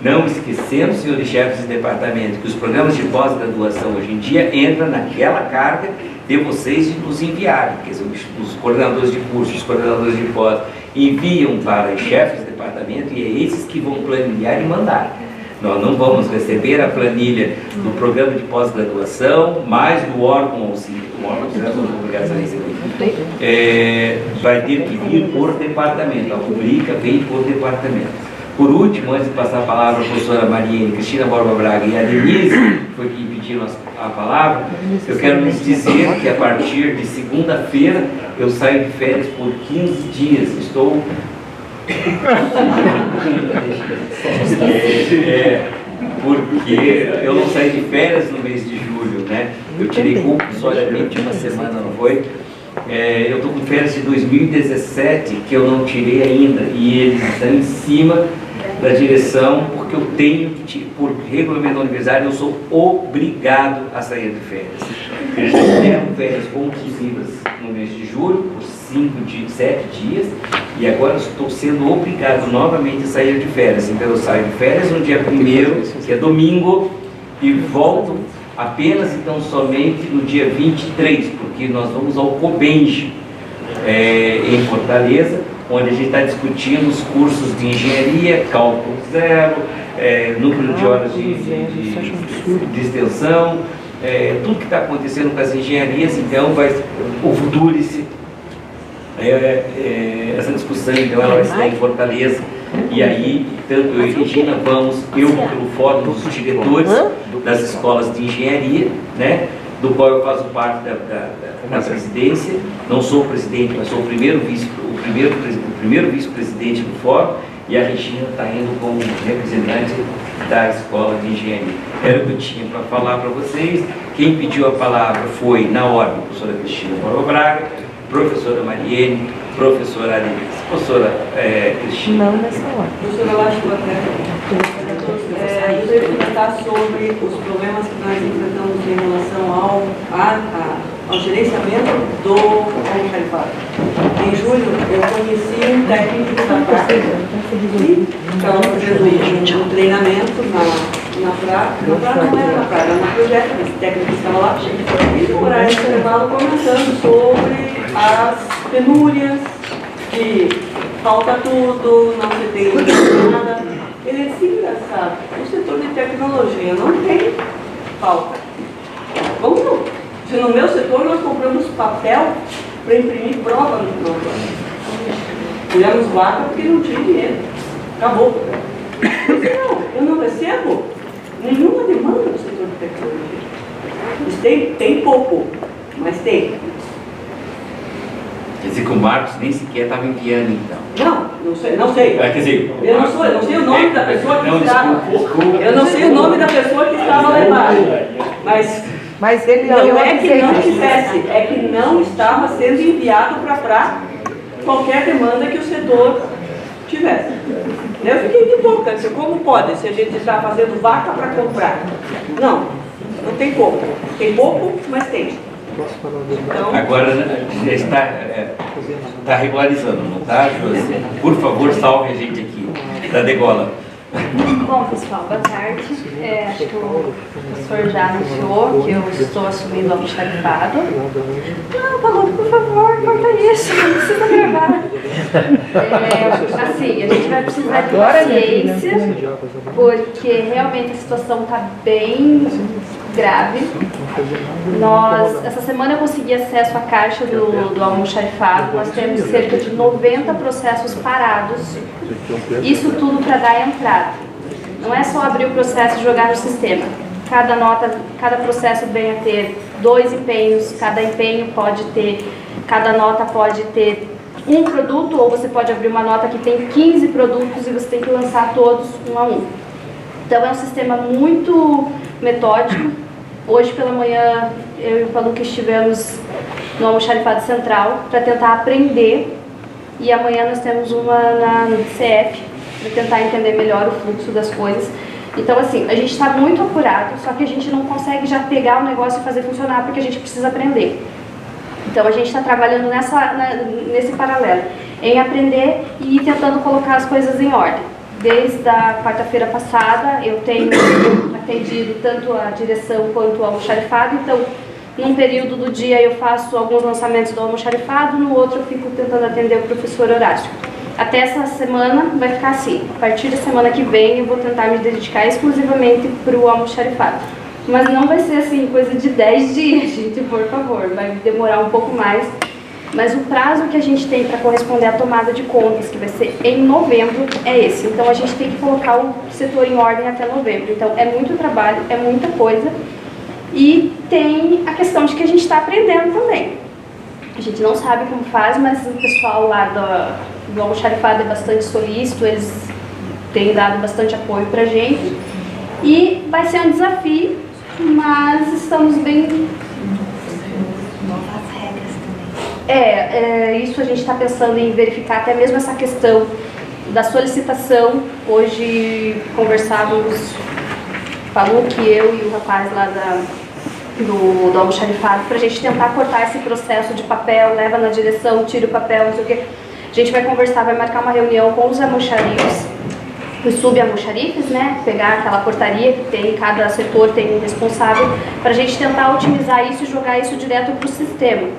Não esquecendo, senhores chefes de departamento, que os programas de pós-graduação hoje em dia entram naquela carga de vocês de nos enviarem, porque os coordenadores de curso, os coordenadores de pós enviam para os chefes de departamento, e é esses que vão planilhar e mandar. Nós não vamos receber a planilha do programa de pós-graduação, mais do órgão auxílio, o órgão de obrigações, vai ter que vir por departamento, a rubrica vem por departamento. Por último, antes de passar a palavra à professora Mariene, Cristina Borba Braga e a Denise, que foi quem pediu a palavra, eu quero lhes dizer que a partir de segunda-feira eu saio de férias por 15 dias. Estou... porque eu não saí de férias no mês de julho, né? Eu tirei compulsoriamente uma semana, não foi? Eu estou com férias de 2017 que eu não tirei ainda, e eles estão em cima da direção, porque eu tenho que, por regulamento da universidade, eu sou obrigado a sair de férias. Eles já deram férias conclusivas no mês de julho, por 7 dias, e agora estou sendo obrigado novamente a sair de férias. Então eu saio de férias no dia 1º, que é domingo, e volto apenas então somente no dia 23, porque nós vamos ao Cobenji, em Fortaleza, onde a gente está discutindo os cursos de engenharia, cálculo zero, número de horas de extensão, tudo que está acontecendo com as engenharias. Então o Futurice, essa discussão então ela vai estar em Fortaleza, e aí tanto eu e Regina vamos, eu pelo Fórum dos Diretores das Escolas de Engenharia, né, do qual eu faço parte da presidência. Não sou presidente, mas sou o primeiro vice-presidente do fórum, e a Regina está indo como representante da Escola de Engenharia. Era o que eu tinha para falar para vocês. Quem pediu a palavra foi, na ordem, a professora Cristina Borba Braga, professora Mariene, professora Denise. Professora Cristina. Não nessa ordem. Professora, eu acho que eu queria comentar sobre os problemas que nós enfrentamos em relação ao gerenciamento do almoxarifado. Em julho, eu conheci um técnico da praia que estava fazendo um treinamento na praia. Não era na praia, era no projeto, mas o técnico estava lá. E no horário de intervalo comentando sobre as penúrias, que falta tudo, não se tem nada. Ele disse, engraçado, o setor de tecnologia não tem falta. Como não? Se no meu setor nós compramos papel para imprimir prova no final do ano. Tivemos vaga porque não tinha dinheiro. Acabou. Eu disse, não, eu não recebo nenhuma demanda do setor de tecnologia. Tem pouco, mas tem. Quer dizer que o Marcos nem sequer estava enviando, então. Não sei. Quer dizer, eu não sei o nome da pessoa que estava. Desculpa. Eu não sei o nome da pessoa que estava lá embaixo. Mas ele não é que não tivesse, é que não estava sendo enviado para qualquer demanda que o setor tivesse. Eu fiquei de boca, como pode, se a gente está fazendo vaca para comprar? Não tem pouco. Tem pouco, mas tem. Então, agora está regularizando, não está, José? Por favor, salve a gente aqui, da Degola. Bom, pessoal, boa tarde. Acho que o professor já anunciou que eu estou assumindo o almoxarifado. Não, Paulo, por favor, corta isso, não precisa gravar. Assim, a gente vai precisar de paciência, porque realmente a situação está bem grave. Essa semana eu consegui acesso à caixa do almoxarifado. Nós temos cerca de 90 processos parados. Isso tudo para dar entrada. Não é só abrir o processo e jogar no sistema. Cada processo vem a ter 2 empenhos, cada nota pode ter um produto, ou você pode abrir uma nota que tem 15 produtos e você tem que lançar todos um a um. Então é um sistema muito metódico. Hoje pela manhã eu e o Paluca estivemos no almoxarifado central para tentar aprender, e amanhã nós temos uma no DCF para tentar entender melhor o fluxo das coisas. Então assim, a gente está muito apurado, só que a gente não consegue já pegar o negócio e fazer funcionar, porque a gente precisa aprender. Então a gente está trabalhando nesse paralelo, em aprender e ir tentando colocar as coisas em ordem. Desde a quarta-feira passada eu tenho atendido tanto a direção quanto o almoxarifado. Então, num período do dia eu faço alguns lançamentos do almoxarifado, no outro eu fico tentando atender o professor Horácio. Até essa semana vai ficar assim. A partir da semana que vem eu vou tentar me dedicar exclusivamente para o almoxarifado. Mas não vai ser assim, coisa de 10 dias, gente, por favor. Vai demorar um pouco mais. mas o prazo que a gente tem para corresponder à tomada de contas, que vai ser em novembro, é esse. Então a gente tem que colocar o setor em ordem até novembro. Então é muito trabalho, é muita coisa. E tem a questão de que a gente está aprendendo também. A gente não sabe como faz, mas o pessoal lá do almoxarifado é bastante solícito, eles têm dado bastante apoio para a gente. E vai ser um desafio, mas estamos bem... Isso a gente está pensando em verificar até mesmo essa questão da solicitação. Hoje conversávamos, falou que eu e o rapaz lá do almoxarifado, para a gente tentar cortar esse processo de papel, leva na direção, tira o papel, não sei o quê. A gente vai conversar, vai marcar uma reunião com os almoxarifes, os subalmoxarifes, né? Pegar aquela portaria que tem, cada setor tem um responsável, para a gente tentar otimizar isso e jogar isso direto para o sistema.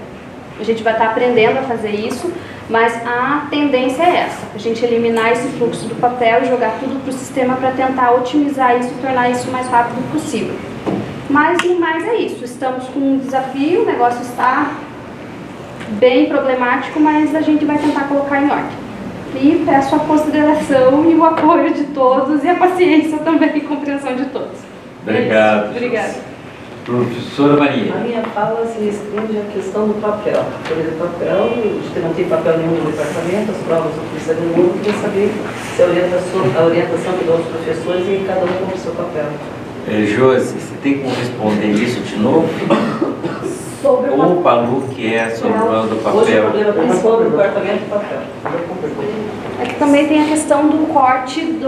A gente vai estar aprendendo a fazer isso, mas a tendência é essa, a gente eliminar esse fluxo do papel e jogar tudo para o sistema para tentar otimizar isso e tornar isso o mais rápido possível. Mas no mais é isso, estamos com um desafio, o negócio está bem problemático, mas a gente vai tentar colocar em ordem. E peço a consideração e o apoio de todos e a paciência também e compreensão de todos. Obrigado. Obrigada. Professora Maria. A minha fala se restringe à questão do papel. Por exemplo, papel, a gente não tem papel nenhum no departamento, as provas não precisam de novo, queria saber se a orientação que dão os professores e cada um com o seu papel. Josi, você tem como responder isso de novo? Sobre o Ou o Palu, que é sobre o plano do papel. Hoje o problema principal do departamento do papel. É que também tem a questão do corte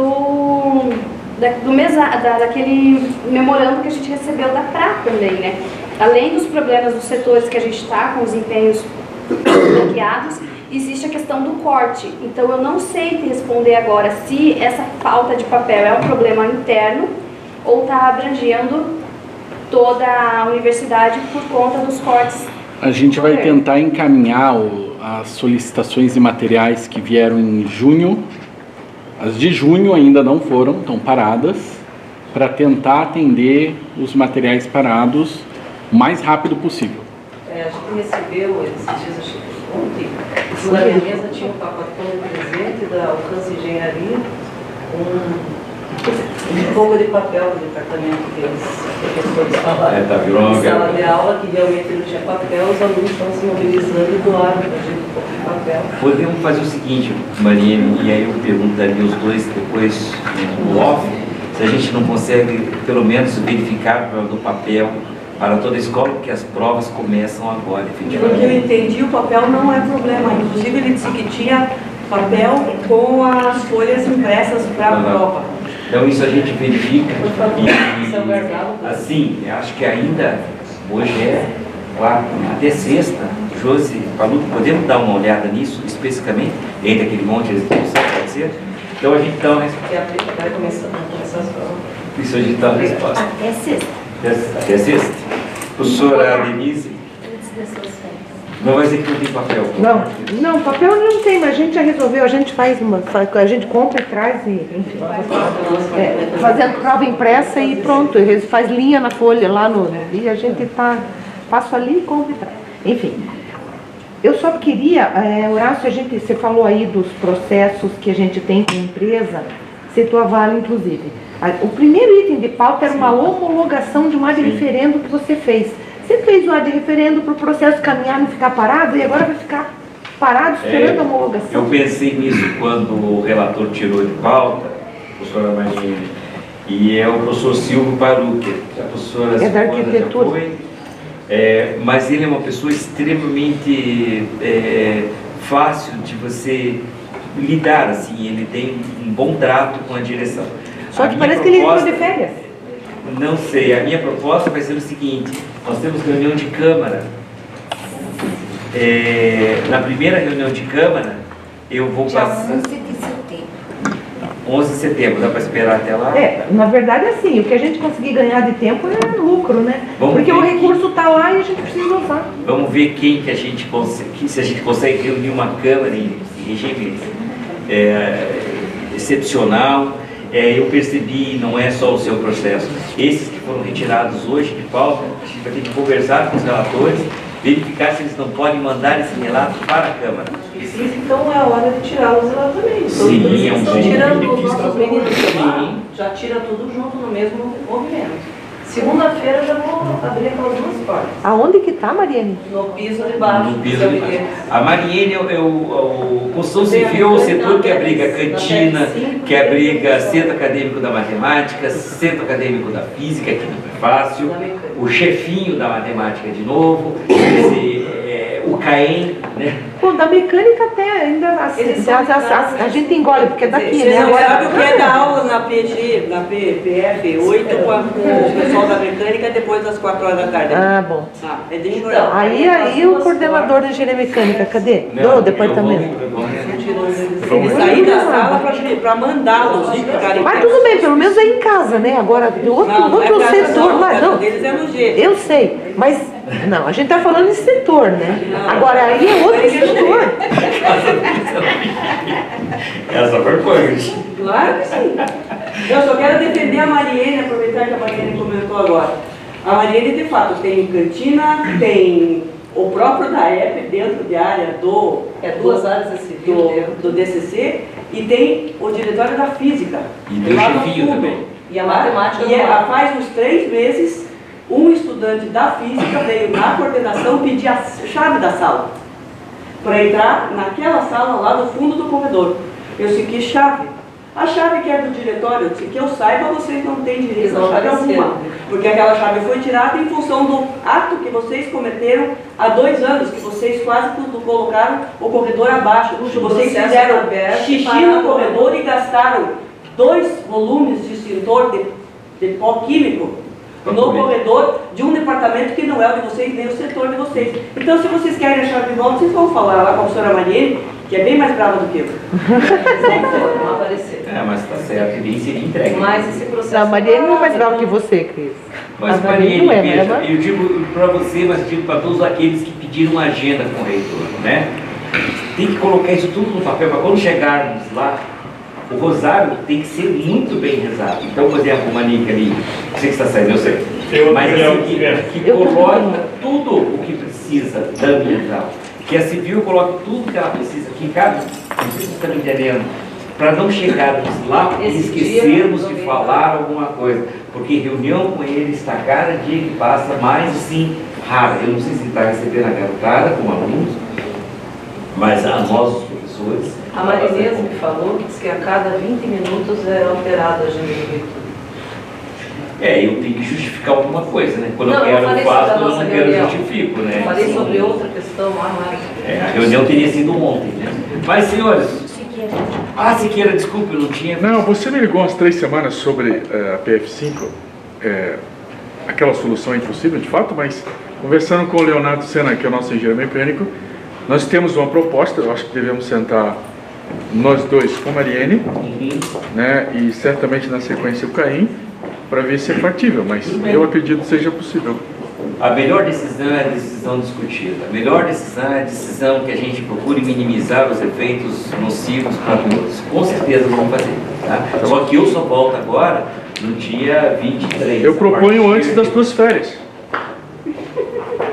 daquele memorando que a gente recebeu da PRA também, né? Além dos problemas dos setores que a gente está com os empenhos bloqueados, existe a questão do corte. Então eu não sei te responder agora se essa falta de papel é um problema interno ou está abrangendo toda a universidade por conta dos cortes. A gente vai tentar encaminhar as solicitações de materiais que vieram em junho. As de junho ainda não foram, estão paradas, para tentar atender os materiais parados o mais rápido possível. A gente recebeu, esses dias, acho que ontem, na minha mesa tinha um pacotão de presente da Alcance Engenharia, um pouco de papel do departamento que os professores falaram. Tá, virou uma em sala de aula, que realmente não tinha papel, os alunos estão se mobilizando e doaram para a gente um pouco de papel. Podemos fazer o seguinte, Mariane, e aí eu perguntaria os dois depois no off, se a gente não consegue pelo menos verificar do papel para toda a escola, porque as provas começam agora, efetivamente. Porque eu entendi, o papel não é problema. Inclusive ele disse que tinha papel com as folhas impressas para a prova. Então isso a gente verifica e assim, eu acho que ainda hoje é quarta, até sexta. Josi, Palu, podemos dar uma olhada nisso especificamente, entre aquele monte de execução que pode ser? Então a gente então vai começar as provas. Isso a gente dá a resposta. Até sexta. Até sexta. Professora Denise, não vai dizer que não tem papel? Não, papel não tem, mas a gente já resolveu, a gente a gente compra e traz e enfim, fazendo prova impressa e pronto, faz linha na folha lá e a gente passa ali e compra e traz. Enfim, eu só queria, Horácio, você falou aí dos processos que a gente tem com a empresa, citou a Vale inclusive. O primeiro item de pauta era uma homologação de um ad referendo que você fez. Você fez o ad referendo para o processo caminhar, não ficar parado, e agora vai ficar parado esperando a homologação? Eu pensei nisso quando o relator tirou de pauta, a professora Maria, e é o professor Silvio Paruque, a professora da arquitetura. Mas ele é uma pessoa extremamente fácil de você lidar, assim, ele tem um bom trato com a direção. Só que parece que ele entrou de férias. Não sei, a minha proposta vai ser o seguinte: nós temos reunião de Câmara. Na primeira reunião de Câmara, eu vou passar... 11 de setembro. 11 de setembro, dá para esperar até lá? Na verdade, assim, o que a gente conseguir ganhar de tempo é lucro, né? Porque o recurso está lá e a gente precisa usar. Vamos ver quem que a gente consegue, se a gente consegue reunir uma Câmara em regime excepcional. Eu percebi, não é só o seu processo, esses que foram retirados hoje de pauta, a gente vai ter que conversar com os relatores verificar se eles não podem mandar esse relato para a Câmara. Então é a hora de tirá-los lá também. Sim, é um Estão tirando os nossos meninos de lá, Sim. já tira tudo junto no mesmo movimento. Segunda-feira já vou abrir aquelas duas portas. Aonde que tá, Mariane? No piso de baixo. No piso de baixo. A Mariene é o construção civil, o setor que abriga a cantina, que abriga centro acadêmico da matemática, centro acadêmico da física, que não é fácil, o chefinho da matemática de novo, o CAEM, né? Pô, da mecânica até ainda a gente engole, porque é daqui, Você né? não Agora- sabe o que é dar aula na PG, na PF 8 com o pessoal da mecânica depois das 4 horas da tarde. Ah, bom. É bem legal. Aí o coordenador da engenharia mecânica, cadê? Do departamento. Eles saírem da sala para mandá-los ficarem. Mas tudo bem, pelo menos é em casa, né? Agora, de outro setor lá, não. Deles é no G. Eu sei, mas não, a gente tá falando em setor, né? Agora aí é outro setor. Essa foi forte. Claro que sim. Eu só quero defender a Mariene, aproveitar que a Mariene comentou agora. A Mariene, de fato, tem cantina, tem o próprio DAEP dentro de área do... duas áreas do DCC, e tem o diretório da física. E do lá no chefinho fundo. também. E a matemática E não há. faz uns 3 meses, um estudante da física veio na coordenação pedir a chave da sala para entrar naquela sala lá no fundo do corredor. Eu disse, que chave? A chave que é do diretório, eu disse, que eu saiba, vocês não têm direito a chave alguma. Porque aquela chave foi tirada em função do ato que vocês cometeram há 2 anos, que vocês quase tudo colocaram o corredor abaixo. Vocês fizeram xixi no corredor e gastaram 2 volumes de extintor de pó químico no corredor de um departamento que não é o de vocês, nem o setor de vocês. Então, se vocês querem a chave de volta, vocês vão falar lá com a professora Mariene, que é bem mais brava do que eu. Não apareceu. Mas tá certo, ele seria entregue. Mas esse processo... Não, a Mariane não é mais brava que você, Cris. Mas, A Mariane Mariene, não é, veja, mas- eu digo para você, mas digo para todos aqueles que pediram agenda com o reitor, né? Tem que colocar isso tudo no papel, para quando chegarmos lá, o rosário tem que ser muito bem rezado. Então, por exemplo, uma Nica ali, você que está saindo, eu sei. Mas assim, que coloca tudo o que precisa da ambiental. Que a civil coloque tudo que ela precisa, que cabe, não sei se você está me entendendo, para não chegarmos lá e esquecermos de falar alguma coisa. Porque reunião com ele está cada dia que passa mais assim rara. Eu não sei se ele está recebendo a garotada como alunos, mas a nós, os professores. A Marinesa me falou que diz que a cada 20 minutos é alterada a agenda do reitor. Eu tenho que justificar alguma coisa, né? Quando Não, eu eu quero falei eu faço, sobre a quando eu nossa não quero eu reunião. justifico, né? Eu falei sobre outra questão lá, mas... A reunião teria sido ontem, né? Mas, senhores... Siqueira, desculpe, eu não tinha... Não, você me ligou umas 3 semanas sobre a PF5, aquela solução é impossível, de fato, mas conversando com o Leonardo Sena, que é o nosso engenheiro mecânico, nós temos uma proposta, eu acho que devemos sentar nós dois com a Mariene, né, e certamente na sequência o Caim, para ver se é factível, mas eu acredito que seja possível. A melhor decisão é a decisão discutida. A melhor decisão é a decisão que a gente procure minimizar os efeitos nocivos para todos. Com certeza vamos fazer. Tá? Só que eu só volto agora no dia 23. Eu proponho antes das tuas férias.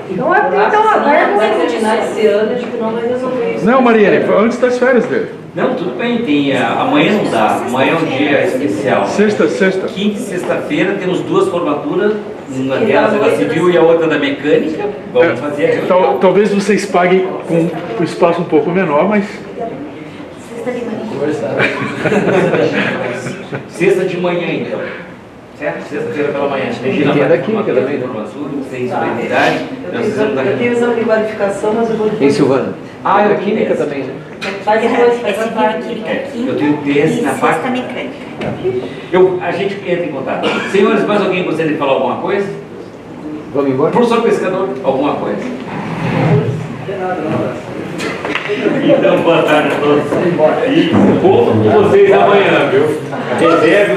Então agora vai terminar esse ano, acho que não vai resolver isso. Não, Mariene, antes das férias dele. Não, tudo bem, tem. Amanhã não dá. Amanhã é um dia especial. Sexta. Quinta e sexta-feira temos 2 formaturas, uma delas é da civil e a outra da mecânica. Vamos fazer a reunião. Talvez vocês paguem com um espaço um pouco menor, mas... Sexta de manhã, então. Certo? Sexta-feira pela manhã. Regina Tem vai da química também, né? Sem solenidade. Nós fizemos Eu tenho exame de qualificação, mas eu vou... Em Silvana. Ah, eu química também, né? Faz depois, faz a parte. Eu tenho tese na parte. A gente entra em contato. Senhores, mais alguém gostaria de falar alguma coisa? Vamos embora? Professor Pescador, alguma coisa? Então, boa tarde a todos. E conto com vocês amanhã, viu? Reserve